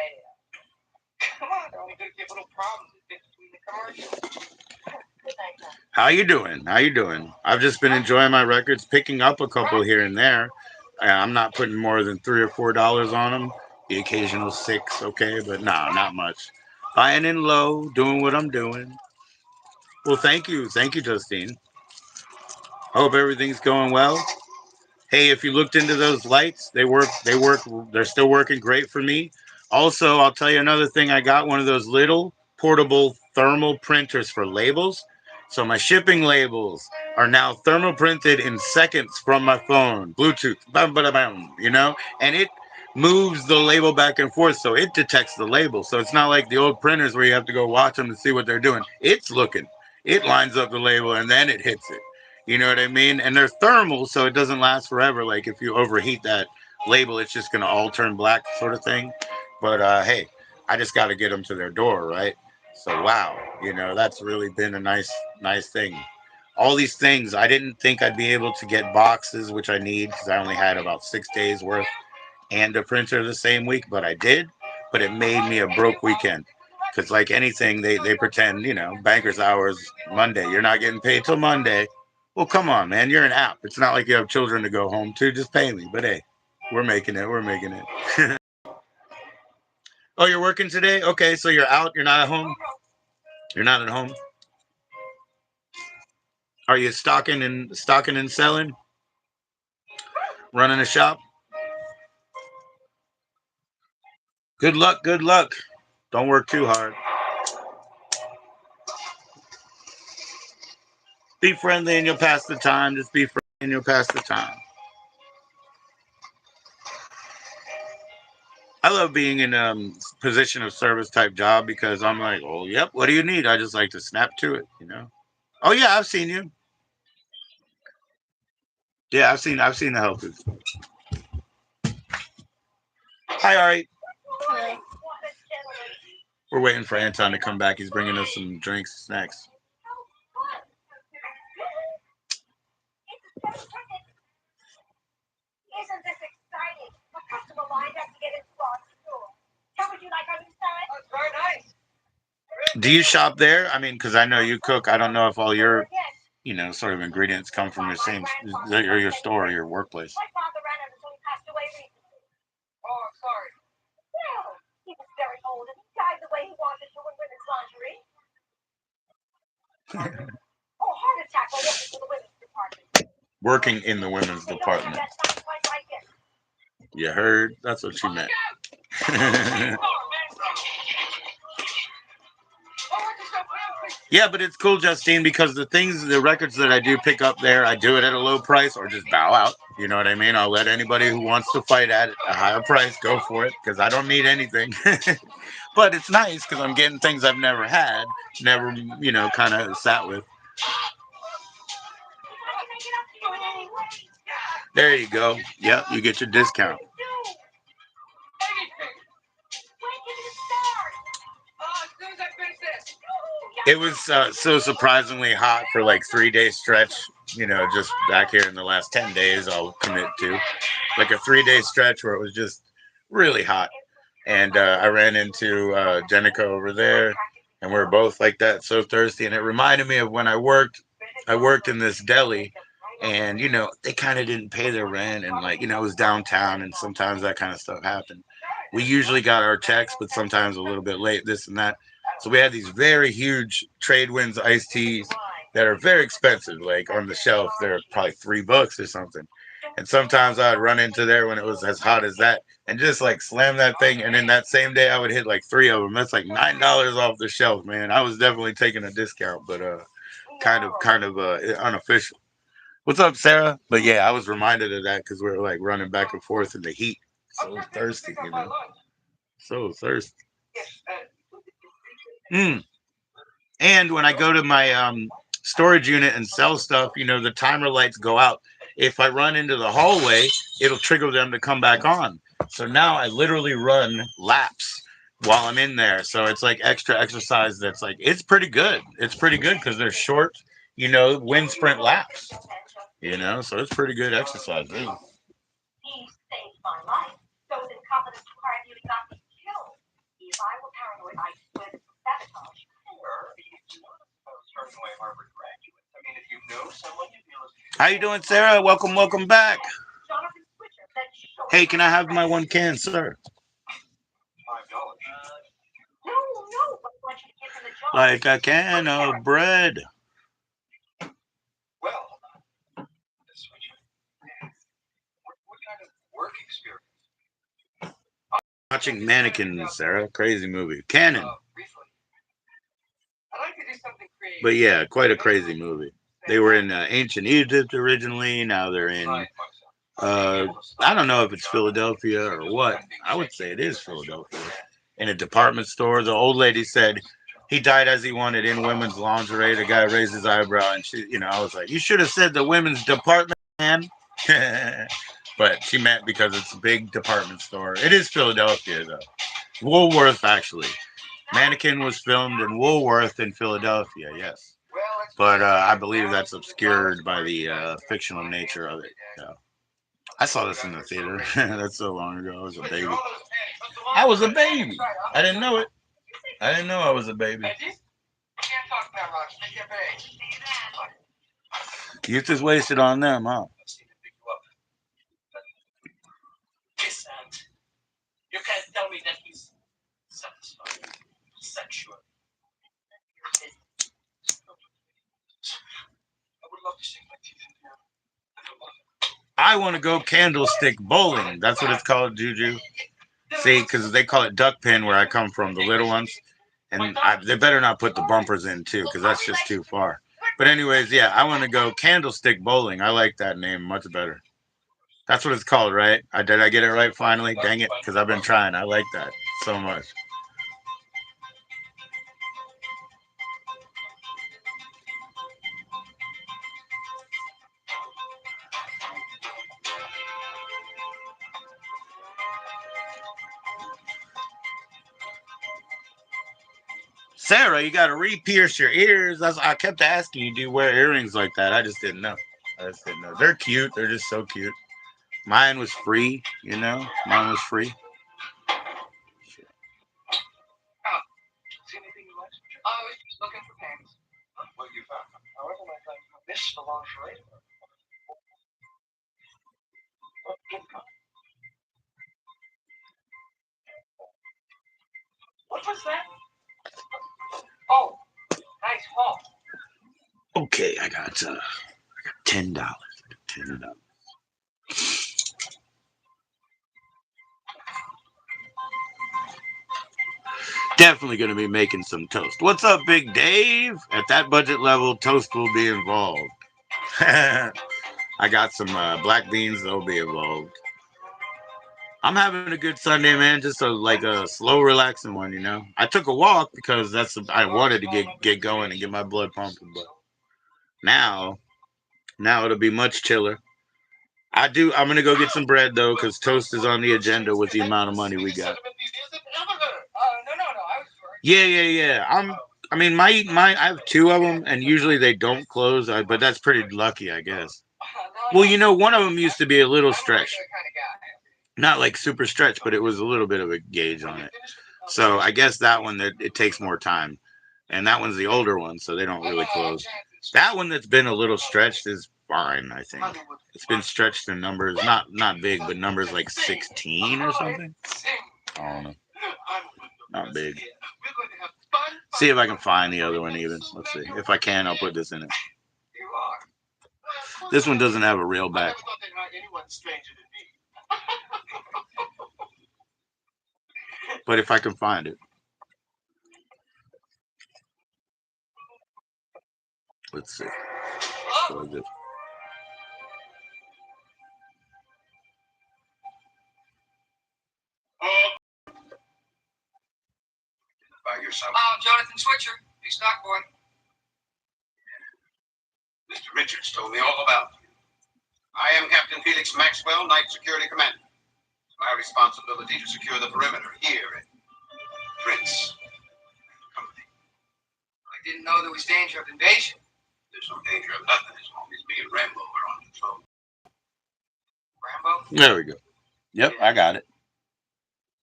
Come on, they're only going to give little problems between the commercials. How you doing? How you doing? I've just been enjoying my records, picking up a couple here and there. I'm not putting more than $3 or $4 on them. The occasional six, okay, but nah, not much. Buying in low, doing what I'm doing. Well, thank you, Justine. I hope everything's going well. Hey, if you looked into those lights, they're still working great for me. Also, I'll tell you another thing. I got one of those little portable thermal printers for labels. So my shipping labels are now thermal printed in seconds from my phone, Bluetooth, bam, bam, bam, and it moves the label back and forth, so it detects the label. So it's not like the old printers where you have to go watch them to see what they're doing. It's looking, it lines up the label, and then it hits it. You know what I mean? And they're thermal, so it doesn't last forever. Like if you overheat that label, it's just gonna all turn black, sort of thing. But hey, I just got to get them to their door, right? So wow, that's really been a nice thing. All these things, I didn't think I'd be able to get boxes, which I need because I only had about 6 days worth, and a printer the same week, but I did. But it made me a broke weekend. Because like anything, they pretend, banker's hours Monday. You're not getting paid till Monday. Well, come on, man. You're an app. It's not like you have children to go home to. Just pay me. But hey, we're making it. We're making it. Oh, you're working today? Okay, so you're out. You're not at home. You're not at home. Are you stocking and selling? Running a shop? Good luck. Good luck. Don't work too hard. Be friendly and you'll pass the time. Just be friendly and you'll pass the time. I love being in a position of service type job because I'm like, oh, yep. What do you need? I just like to snap to it. Oh yeah, I've seen you. Yeah, I've seen the helpers. Hi, Ari. Hello. We're waiting for Anton to come back. He's bringing us some drinks, snacks. Isn't this exciting? A customer line has to get into our store. How would you like our new sign? That's very nice. Do you shop there? I mean, because I know you cook. I don't know if all your sort of ingredients come from your same your store or your workplace. My father ran out until he passed away recently. Oh, I'm sorry. Well, he was very old and he died the way he wanted to in women's lingerie. Oh, heart attack while working for the women's department. Working in the women's They don't have department. that sign quite like it. You heard? That's what she meant. Yeah, but it's cool, Justine, because the records that I do pick up there, I do it at a low price or just bow out. You know what I mean? I'll let anybody who wants to fight at a higher price go for it because I don't need anything. But it's nice because I'm getting things I've never had, never, kind of sat with. I can make it up to you in any way. There you go. Yep, you get your discount. Anything. When can you start? As soon as I finish this. It was so surprisingly hot for like 3 day stretch. Just back here in the last 10 days, I'll commit to like a 3 day stretch where it was just really hot. And I ran into Jenica over there, and we were both like that, so thirsty. And it reminded me of when I worked in this deli And they kind of didn't pay their rent, and like it was downtown, and sometimes that kind of stuff happened. We usually got our checks, but sometimes a little bit late, this and that. So we had these very huge trade winds iced teas that are very expensive. Like on the shelf, they're probably $3 or something. And sometimes I'd run into there when it was as hot as that, and just like slam that thing. And then that same day, I would hit like three of them. That's like $9 off the shelf, man. I was definitely taking a discount, but kind of unofficial. What's up, Sarah? But yeah, I was reminded of that because we were like running back and forth in the heat. So thirsty, So thirsty. Mm. And when I go to my storage unit and sell stuff, the timer lights go out. If I run into the hallway, it'll trigger them to come back on. So now I literally run laps while I'm in there. So it's like extra exercise that's like, it's pretty good. It's pretty good because they're short, wind sprint laps, so it's pretty good exercise. Really. He saved my life. Those incompetents who hired you got me killed. If I were paranoid, I would sabotage. Turning away Harvard graduates. I mean, if you know someone you feel is. How you doing, Sarah? Welcome back. Jonathan Switcher said sure. Hey, can I have my one can, sir? $5. No, but I want you to give him a job. Like a can of bread. Well, Switcher, what kind of work experience? Watching Mannequin, Sarah. Crazy movie. Canon. Briefly. I'd like to do something creative. But yeah, quite a crazy movie. They were in ancient Egypt originally. Now they're in, I don't know if it's Philadelphia or what. I would say it is Philadelphia. In a department store. The old lady said he died as he wanted in women's lingerie. The guy raised his eyebrow, and I was like, you should have said the women's department, man. But she meant because it's a big department store. It is Philadelphia, though. Woolworth, actually. Mannequin was filmed in Woolworth in Philadelphia, yes. But I believe that's obscured by the fictional nature of it. Yeah. I saw this in the theater. That's so long ago. I was a baby. I was a baby. I didn't know it. I didn't know I was a baby. Youth is wasted on them, huh? You can't tell me that he's satisfied sexually. I would love to sink my teeth in here. I want to go candlestick bowling. That's what it's called, Juju. See, because they call it duck pin where I come from, the little ones. And they better not put the bumpers in, too, because that's just too far. But anyways, yeah, I want to go candlestick bowling. I like that name much better. That's what it's called, right? Did I get it right finally? Dang it, because I've been trying. I like that so much. Sarah, you got to re-pierce your ears. I kept asking you, do you wear earrings like that? I just didn't know. They're cute. They're just so cute. Mine was free, Mine was free. See anything you like? I was just looking for pants. What you found? However, my friend, this is the lingerie. What was that? Oh, nice haul. Okay, I got $10. $10. Definitely going to be making some toast. What's up, Big Dave? At that budget level, toast will be involved. I got some black beans. They'll be involved. I'm having a good Sunday, man. Just a slow, relaxing one. I took a walk because I wanted to get going and get my blood pumping. But now it'll be much chiller. I'm gonna go get some bread though, because toast is on the agenda with the amount of money we got. Yeah. I mean, my I have two of them, and usually they don't close. But that's pretty lucky, I guess. Well, one of them used to be a little stretched, not like super stretched, but it was a little bit of a gauge on it. So I guess that one that it takes more time, and that one's the older one, so they don't really close. That one that's been a little stretched is fine. I think it's been stretched to numbers, not big, but numbers like 16 or something. I don't know, not big. See if I can find the other one even. Let's see. If I can, I'll put this in it. This one doesn't have a real back. But if I can find it. Let's see. So I just, By yourself. Jonathan Switcher, big stock boy. Mr. Richards told me all about you. I am Captain Felix Maxwell, Night Security Commander. It's my responsibility to secure the perimeter here at Prince Company. I didn't know there was danger of invasion. There's no danger of nothing as long as me and Rambo are on control. Rambo? there we go. Yep, I got it.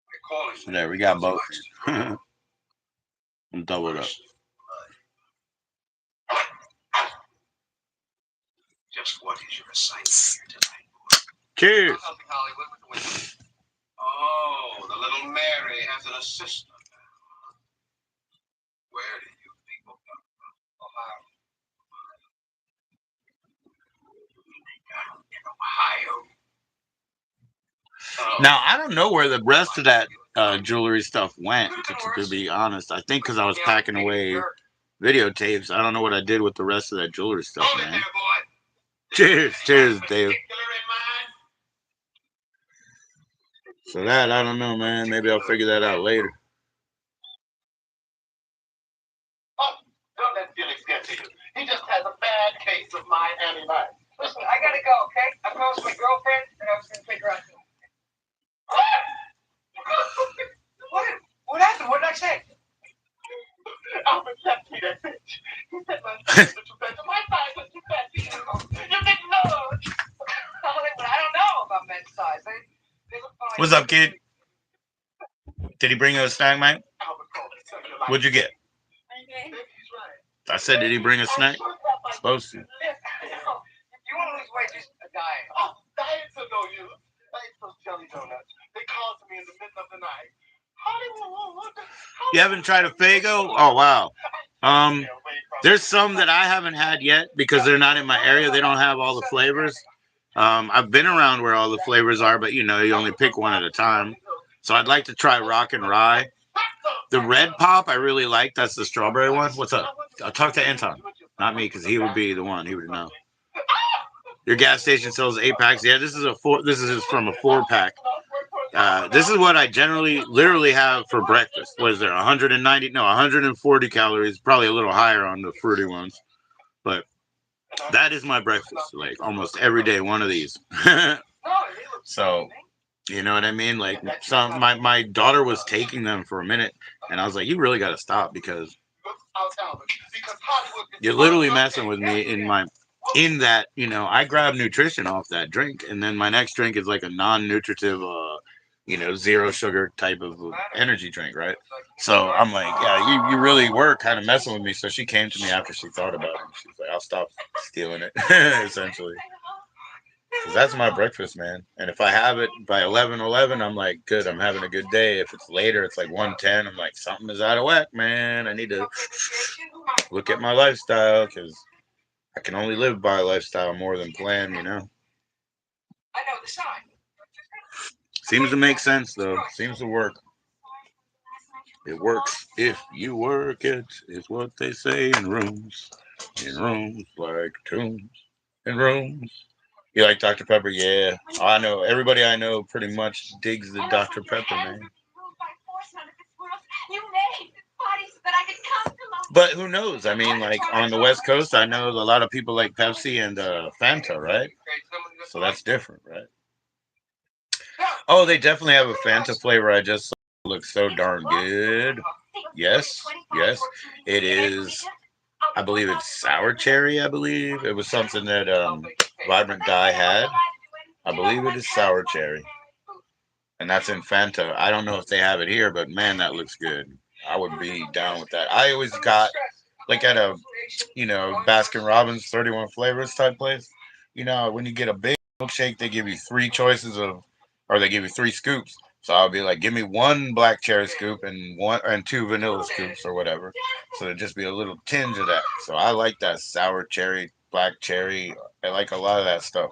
We're calling. So there, we got both. And double it up. Just what is your assignment here tonight? Cheers. Helping Hollywood with the window. Oh, the little Mary has an assistant. Where do you people come from? Ohio. In Ohio. Oh. Now I don't know where the rest of that jewelry stuff went. To be honest, I think because I was packing away videotapes, I don't know what I did with the rest of that jewelry stuff, Hold it man. there, boy. Cheers, cheers, Dave. Particular in mind? So that I don't know, man. Maybe I'll figure that out later. Oh, don't let Felix get to you. He just has a bad case of my anti-life. Listen, I gotta go, okay? I promised my girlfriend that I was gonna take her out to. What happened? What did I say? Albert left me that bitch. He said my thighs were too bad. My thighs were too bad for you. You didn't know. I don't know about men's size. They look fine. What's up, kid? Did he bring you a snack, Mike? Albert called it something like What'd you get? Okay. He's right. I said, did he bring a snack? Supposed to. If you want to lose weight, just a diet. Oh, diets are no use. I ate those jelly donuts. They called to me in the middle of the night. Hollywood. You haven't tried a Faygo? Oh wow. There's some that I haven't had yet because they're not in my area. They don't have all the flavors. I've been around where all the flavors are, but you know, you only pick one at a time. So I'd like to try Rock and Rye. The Red Pop I really like. That's the strawberry one. What's up? I'll talk to Anton, not me, because he would be the one. He would know. Your gas station sells 8-packs. Yeah, this is a four. This is from a 4-pack. This is what I generally, literally have for breakfast. What is there? 190? No, 140 calories. Probably a little higher on the fruity ones, but that is my breakfast. Like almost every day, one of these. So, you know what I mean? Like my daughter was taking them for a minute, and I was like, "You really got to stop because you're literally messing with me in that, you know, I grab nutrition off that drink, and then my next drink is like a non-nutritive, you know, zero sugar type of energy drink, right? So I'm like, yeah, you really were kind of messing with me. So she came to me after she thought about it. And she's like, I'll stop stealing it, essentially. 'Cause that's my breakfast, man. And if I have it by 11:11, I'm like, good, I'm having a good day. If it's later, it's like 1:10. I'm like, something is out of whack, man. I need to look at my lifestyle because I can only live by a lifestyle more than plan, you know. I know the sign. Seems to make sense, though. Seems to work. It works if you work it, is what they say in rooms. In rooms like tombs. In rooms. You like Dr. Pepper? Yeah. I know. Everybody I know pretty much digs the Dr. Pepper, man. But who knows? I mean, like on the West Coast, I know a lot of people like Pepsi and Fanta, right? So that's different, right? Oh, they definitely have a Fanta flavor. I just saw. It looks so darn good. Yes, yes, it is. I believe it's sour cherry. I believe it was something that Vibrant Guy had. I believe it is sour cherry, and that's in Fanta. I don't know if they have it here, but man, that looks good. I would be down with that. I always got like at a, you know, Baskin Robbins 31 flavors type place. you know, when you get a big milkshake, they give you three choices of, or they give you three scoops. So I'll be like, give me one black cherry scoop and one and two vanilla scoops or whatever. So it'd just be a little tinge of that. So I like that sour cherry, black cherry. I like a lot of that stuff.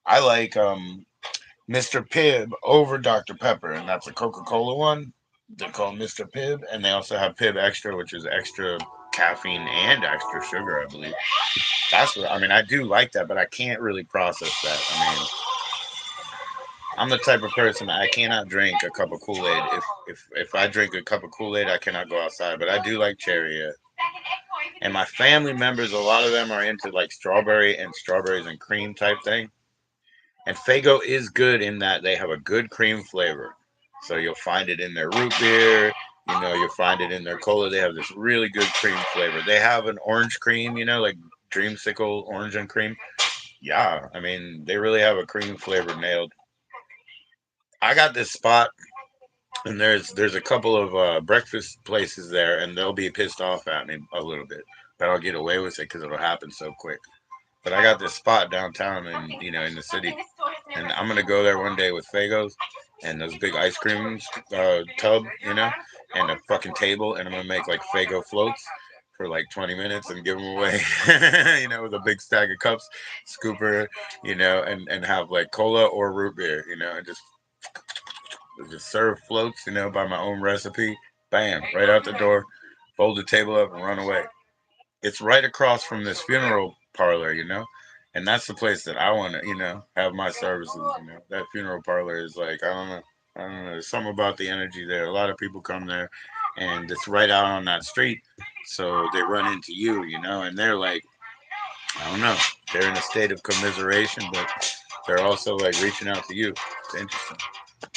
I like Mr. Pibb over Dr. Pepper, and that's a Coca-Cola one. They call Mr. Pibb, and they also have Pibb Extra, which is extra caffeine and extra sugar, I believe. That's what I mean. I do like that, but I can't really process that. I mean, I'm the type of person I cannot drink a cup of Kool Aid. If I drink a cup of Kool Aid, I cannot go outside. But I do like cherry, and my family members, a lot of them are into like strawberry and strawberries and cream type thing. And Fago is good in that they have a good cream flavor. So you'll find it in their root beer. You know, you'll find it in their cola. They have this really good cream flavor. They have an orange cream, you know, like dreamsicle orange and cream. Yeah, I mean, they really have a cream flavor nailed. I got this spot, and there's a couple of breakfast places there, and they'll be pissed off at me a little bit, but I'll get away with it because it'll happen so quick. But I got this spot downtown, and you know, in the city, and I'm gonna go there one day with Fagos and those big ice cream tub, you know, and a fucking table, and I'm gonna make like Fago floats for like 20 minutes and give them away, you know, with a big stack of cups, scooper, you know, and have like cola or root beer, you know, and just serve floats, you know, by my own recipe. Bam, right out the door, fold the table up and run away. It's right across from this funeral parlor, you know, and that's the place that I want to, you know, have my services. You know, that funeral parlor is like I don't know. There's something about the energy there. A lot of people come there, and it's right out on that street, so they run into you, you know, and they're like, I don't know, they're in a state of commiseration, but they're also like reaching out to you. It's interesting.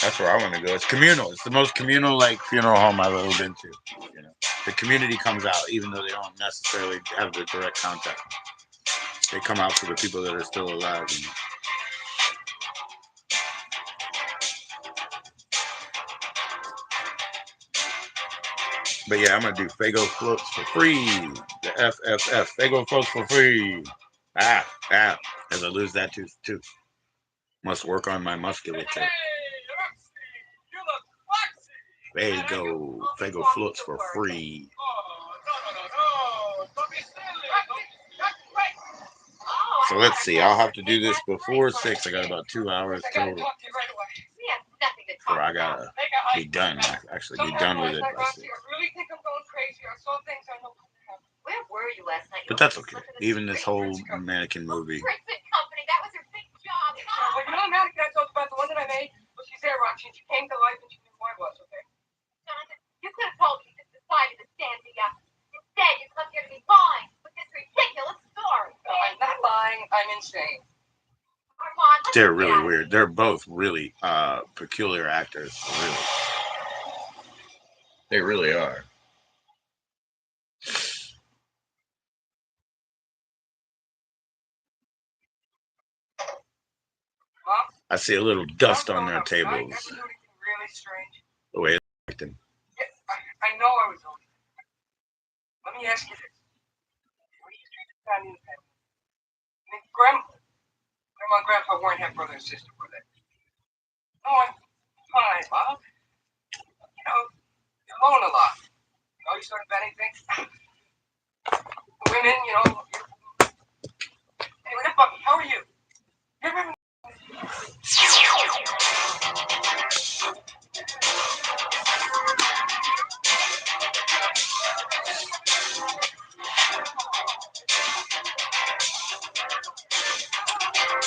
That's where I want to go. It's communal. It's the most communal like funeral home I've ever been to. You know, the community comes out even though they don't necessarily have the direct contact. They come out for the people that are still alive. You know? But yeah, I'm gonna do Fago floats for free. The FFF Fago floats for free. Ah. As I lose that tooth too. Must work on my musculature. Fago floats for free. So let's see. I'll have to do this before 6. I got about 2 hours total. Before I gotta be done. Actually, be done with it by 6. Where were you last night? But that's okay. Even this whole mannequin movie. Company. That was her big job. Well, you know the mannequin I talked about, the one that I made? Well, she's there, Roxy, and she came to life and she knew who I was, okay? Jonathan, you could have told me this decided to stand me up. Instead, you come here to be lying with this ridiculous story. No, I'm not lying. I'm insane. Armand, They're really weird. They're both really peculiar actors. Really. They really are. Mom? I see a little dust on their I didn't tables. do anything really strange. The way they're acting. Yeah, I know I was only. Let me ask you this. What do you treat the family in the family? I mean, Grandma and Grandpa weren't half brother and sister, were they? No, I'm fine, Mom. You know, you're alone a lot. You know, you sort of anything. Women, you know. Anyway, Bucky, how are you? You ever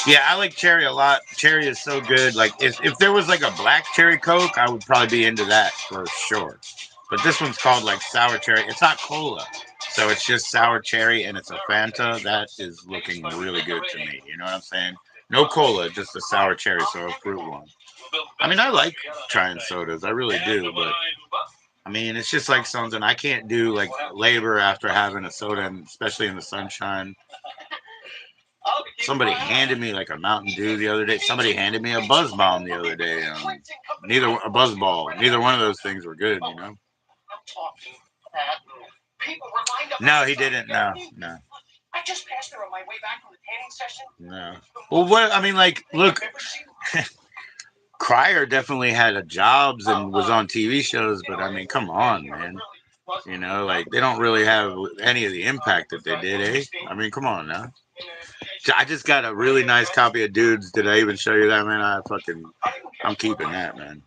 Yeah, I like cherry a lot. Cherry is so good. Like if there was like a black cherry Coke, I would probably be into that for sure. But this one's called like sour cherry. It's not cola. So it's just sour cherry and it's a Fanta. That is looking really good to me. You know what I'm saying? No cola, just a sour cherry, so a fruit one. I mean, I like trying sodas. I really do, but I mean, it's just like something I can't do like labor after having a soda, and especially in the sunshine. Somebody handed me like a Mountain Dew the other day. Somebody handed me a Buzz Bomb the other day. Neither a Buzz Ball. Neither one of those things were good. You know. No, he didn't. No. I just passed there on my way back from the tanning session. No. Well, what I mean, like, look, Cryer definitely had a jobs and was on TV shows, but I mean, come on, man. You know, like they don't really have any of the impact that they did, eh? I mean, come on now. I just got a really nice copy of Dudes. Did I even show you that, man? I'm keeping that, man.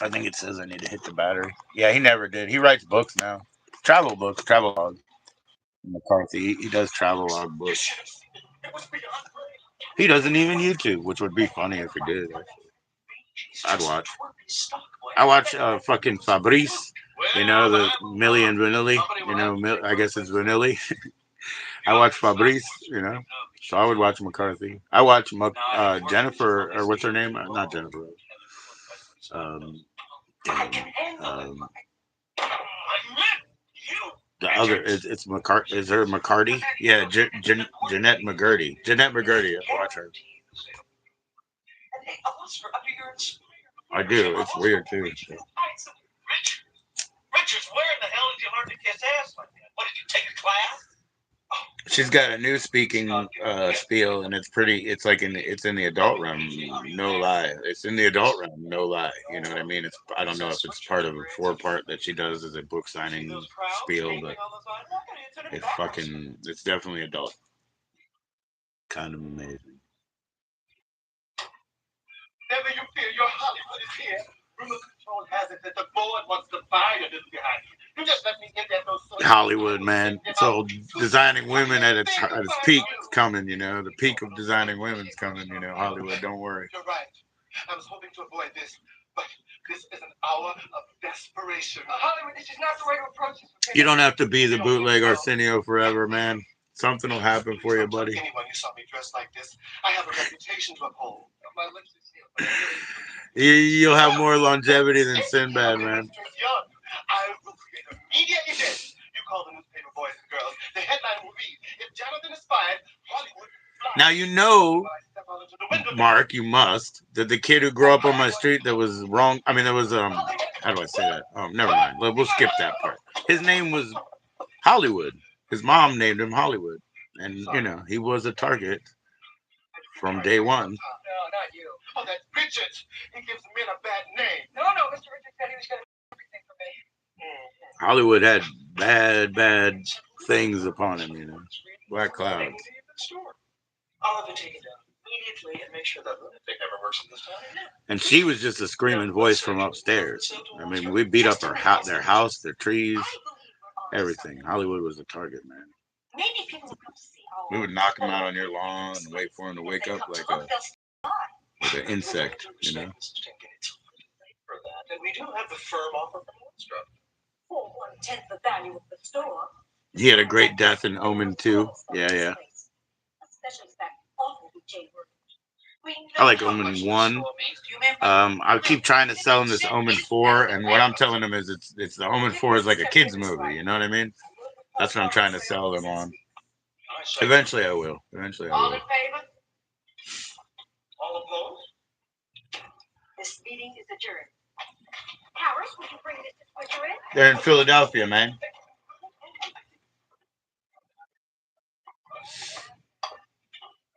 I think it says I need to hit the battery. Yeah, he never did. He writes books now, travel books, travelogue. McCarthy, he does travelogue books. He doesn't even YouTube, which would be funny if he did. I'd watch. I watch fucking Fabrice. You know the Millie and Vanilli. You know, I guess it's Vanilli. I watch Fabrice. You know, so I would watch McCarthy. I watch Jennifer, or what's her name? Not Jennifer. Um, damn. The other it's McCarty. Is her McCarty? Yeah, Jeanette McGurdy. Jeanette McGurdy. I watch her. I do. It's weird too. So. Richards, where in the hell did you learn to kiss ass like that? What, did you take a class? She's got a new speaking spiel, and it's pretty. It's like it's in the adult realm. No lie, it's in the adult realm. No lie, you know what I mean. It's I don't know if it's part of a 4-part that she does as a book signing spiel, but it's definitely adult. Kind of amazing. Never you fear, your Hollywood is here. Rumor control has it that the board wants to fire this guy. You just let me get that those Hollywood, man. So designing women at its peak is coming, you know. The peak of designing women is coming, you know. Hollywood, don't worry. You're right. I was hoping to avoid this, but this is an hour of desperation. Hollywood, this is not the way to approach this. Okay? You don't have to be the bootleg Arsenio forever, man. Something will happen for you, buddy. Anyone who saw me dressed like this, I have a reputation to uphold. My lips are sealed. You'll have more longevity than Sinbad, man. I will create a media event. You call the newspaper boys and girls. The headline will read, "If Jonathan is fired, Hollywood." Now you know, Mark, you must, that the kid who grew up on my street that was wrong. I mean, that was how do I say that? Never mind. We'll skip that part. His name was Hollywood. His mom named him Hollywood, and you know he was a target from day one. No, not you. Oh, that's Richards. He gives men a bad name. No, Mr. Richards said he was going to do everything for me. Hollywood had bad things upon him, you know. Black clouds. I'll have it taken down immediately and make sure that lunatic never works in this town again. And she was just a screaming voice from upstairs. I mean, we beat up their house, their trees, everything. Hollywood was a target, man. Maybe people will come to see how We would knock him out on your lawn and wait for him to wake up like an insect, you know. For that, and we do have the firm offer from Nordstrom. for 1/10 the value of the store. He had a great death in Omen 2. Yeah. Especially that awful with Jay Worth. I like Omen 1. I keep trying to sell him this Omen 4, and what I'm telling him is it's the Omen 4 is like a kid's movie, you know what I mean? That's what I'm trying to sell them on. Eventually I will. All in favor? All opposed? This meeting is adjourned. Harris, would you bring this to Twitter in? They're in Philadelphia, man.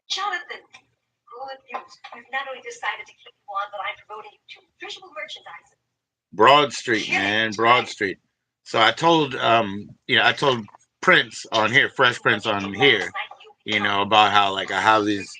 Jonathan, good news. We've not only decided to keep you on, but I'm promoting you to visual merchandising. Broad Street, man. Broad Street. So I told I told Prince on here, Fresh Prince on here, you know, about how like I have these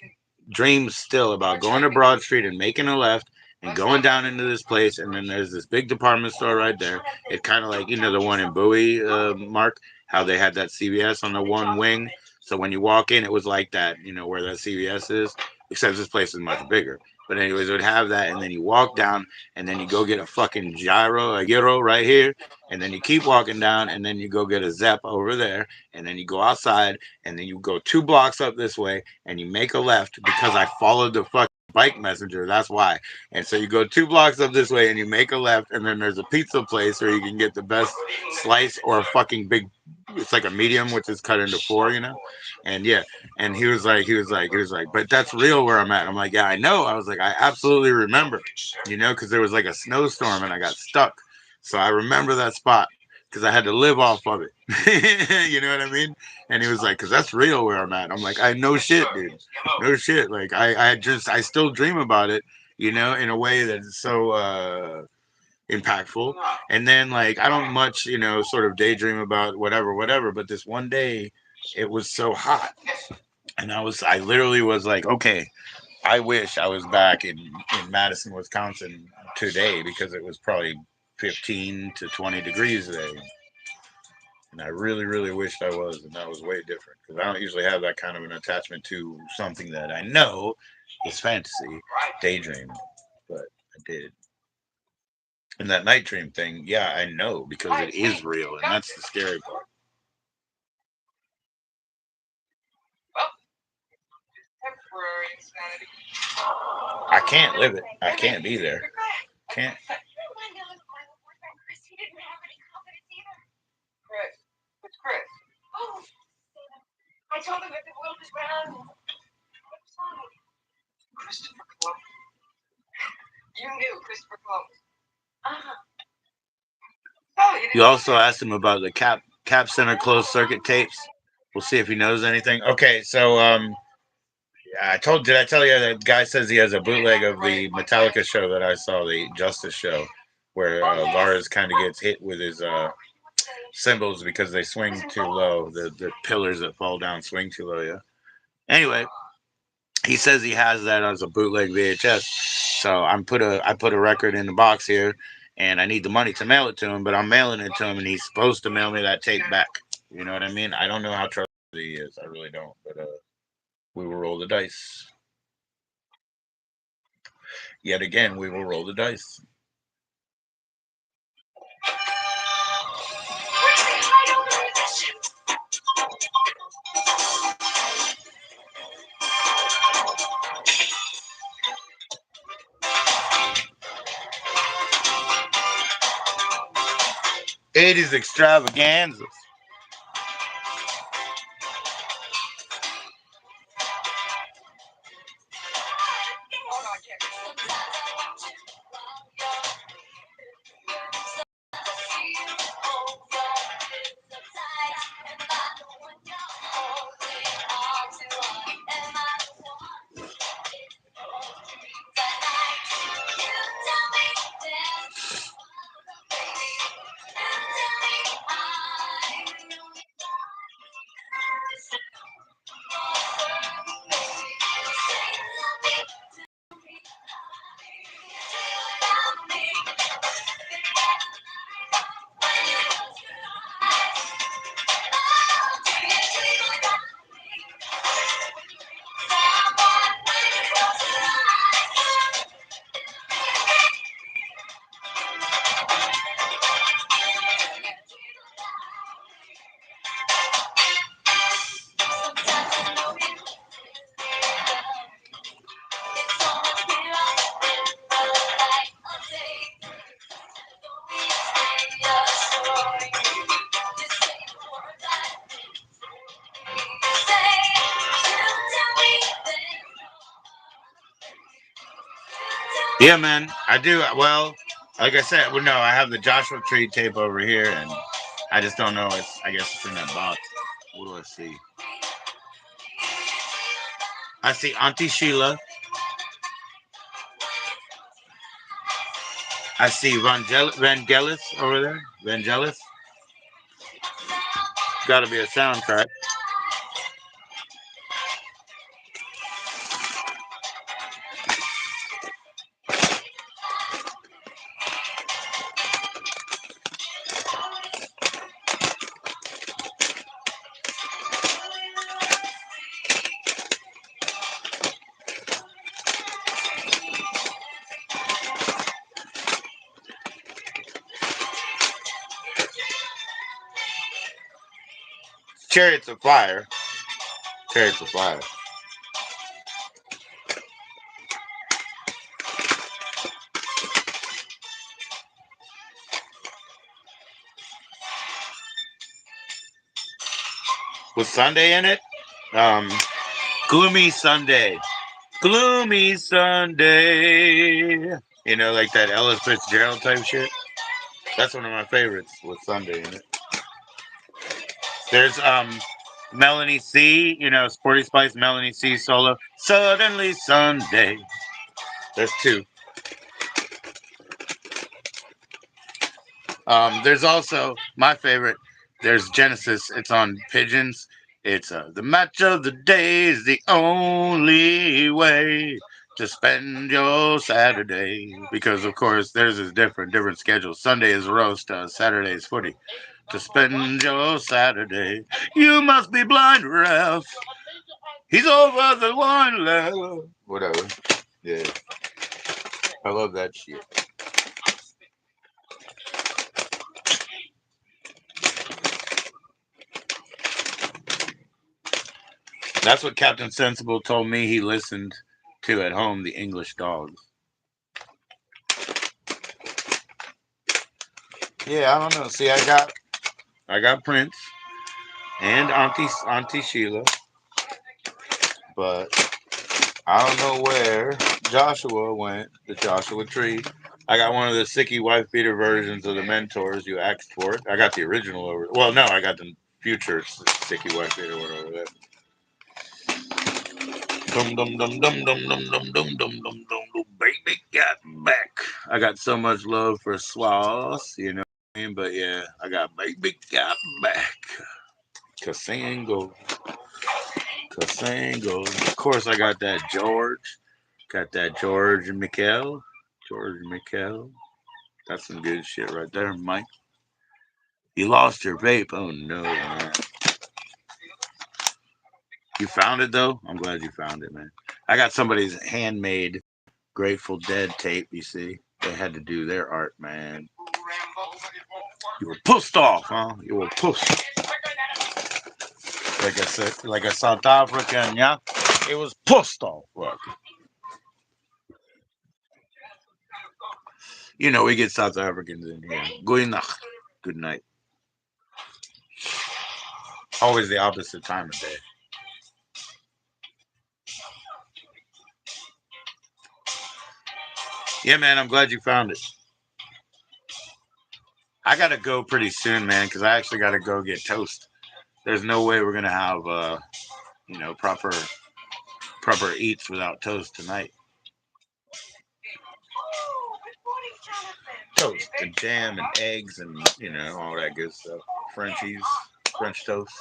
dreams still about going to Broad Street and making a left and going down into this place, and then there's this big department store right there. It kind of like, you know, the one in Bowie, Mark, how they had that CVS on the one wing. So when you walk in, it was like that, you know, where that CVS is, except this place is much bigger. But anyways, it would have that, and then you walk down, and then you go get a fucking gyro right here, and then you keep walking down, and then you go get a Zepp over there, and then you go outside, and then you go 2 blocks up this way, and you make a left because I followed the fucking bike messenger. That's why. And so you go 2 blocks up this way, and you make a left, and then there's a pizza place where you can get the best slice or a fucking big. It's like a medium, which is cut into 4, you know. And yeah, and he was like, but that's real where I'm at. I'm like, yeah, I know. I was like, I absolutely remember, you know, because there was like a snowstorm and I got stuck. So I remember that spot because I had to live off of it. You know what I mean? And he was like, because that's real where I'm at. I'm like, I no shit, dude, no shit. Like I still dream about it, in a way that's so impactful. And then like I don't much, sort of daydream about whatever. But this one day, it was so hot, and I literally was like, okay, I wish I was back in Madison, Wisconsin today because it was probably 15 to 20 degrees today. And I really, really wished I was, and that was way different because I don't usually have that kind of an attachment to something that I know is fantasy, daydream, but I did. And that night dream thing, yeah, I know because it is real, and that's the scary part. Well, it's temporary insanity. I can't live it. I can't be there. Can't. Chris, he didn't have any confidence either. Chris. It's Chris. Oh, I told him that the world was round. Christopher Columbus. You knew Christopher Columbus. Uh-huh. Oh, You also asked him about the Cap Center closed circuit tapes. We'll see if he knows anything. Okay, so did I tell you that guy says he has a bootleg of the Metallica show that I saw, the Justice show, where Lars kind of gets hit with his cymbals because they swing too low. The pillars that fall down swing too low. Yeah. Anyway, he says he has that as a bootleg VHS. So I put a record in the box here, and I need the money to mail it to him. But I'm mailing it to him, and he's supposed to mail me that tape back. You know what I mean? I don't know how trustworthy he is. I really don't. But we will roll the dice. Yet again, we will roll the dice. It is extravaganzas. Oh, no, I can't. Yeah, man, I do. Well, like I said, well, no, I have the Joshua Tree tape over here, and I just don't know. I guess it's in that box. What do I see? I see Auntie Sheila. I see Vangelis over there. Vangelis. Got to be a soundtrack. Chariots of Fire. Chariots of Fire. With Sunday in it? Um, Gloomy Sunday. Gloomy Sunday. Like that Ellis Fitzgerald type shit. That's one of my favorites with Sunday in it. There's Melanie C, Sporty Spice, Melanie C solo. Suddenly Sunday. There's two. There's also my favorite. There's Genesis. It's on Pigeons. It's the match of the day is the only way to spend your Saturday, because of course theirs is different schedule. Sunday is roast, Saturday is footy. To spend your Saturday, you must be blind, Ralph. He's over the one level. Whatever. Yeah, I love that shit. That's what Captain Sensible told me he listened to at home. The English Dogs. Yeah, I don't know. See, I got Prince and Auntie Sheila, but I don't know where Joshua went. The Joshua Tree. I got one of the sicky wife beater versions of the Mentors. You asked for it. I got the original over. Well, no, I got the future sicky wife beater one over there. Dum dum dum dum dum dum dum dum dum dum dum. Baby got back. I got so much love for Swass, what I mean? But yeah, I got baby got back. Casango. Casango. Of course, I got that George. Got that George Mikel. George Mikel. That's some good shit right there, Mike. You lost your vape. Oh no, man. You found it though? I'm glad you found it, man. I got somebody's handmade Grateful Dead tape, you see. They had to do their art, man. You were pushed off, huh? You were pushed. Like I said, like a South African, yeah? It was pushed off. Look. We get South Africans in here. Goeie nacht. Good night. Always the opposite time of day. Yeah, man, I'm glad you found it. I gotta go pretty soon, man, because I actually gotta go get toast. There's no way we're gonna have proper eats without toast tonight. Toast and jam and eggs and all that good stuff. Frenchies, French toast,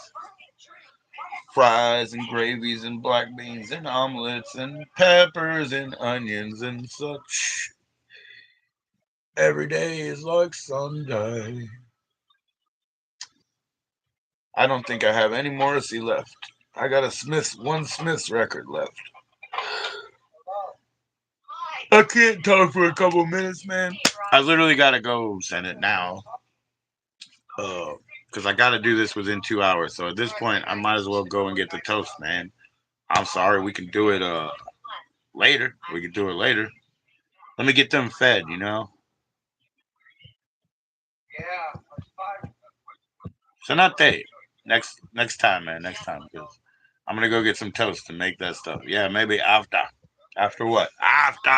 fries and gravies and black beans and omelets and peppers and onions and such. Every day is like Sunday. I don't think I have any Morrissey left. I got one Smith's record left. I can't talk for a couple minutes, man. I literally gotta go send it now. Because I gotta do this within 2 hours. So at this point, I might as well go and get the toast, man. I'm sorry, we can do it later. We can do it later. Let me get them fed. So not they. Next time, man. Next time, because I'm gonna go get some toast and make that stuff. Yeah, maybe after. After what? After.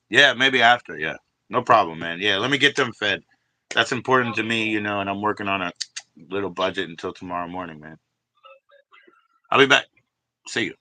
Yeah, maybe after. Yeah, no problem, man. Yeah, let me get them fed. That's important to me, and I'm working on a little budget until tomorrow morning, man. I'll be back. See you.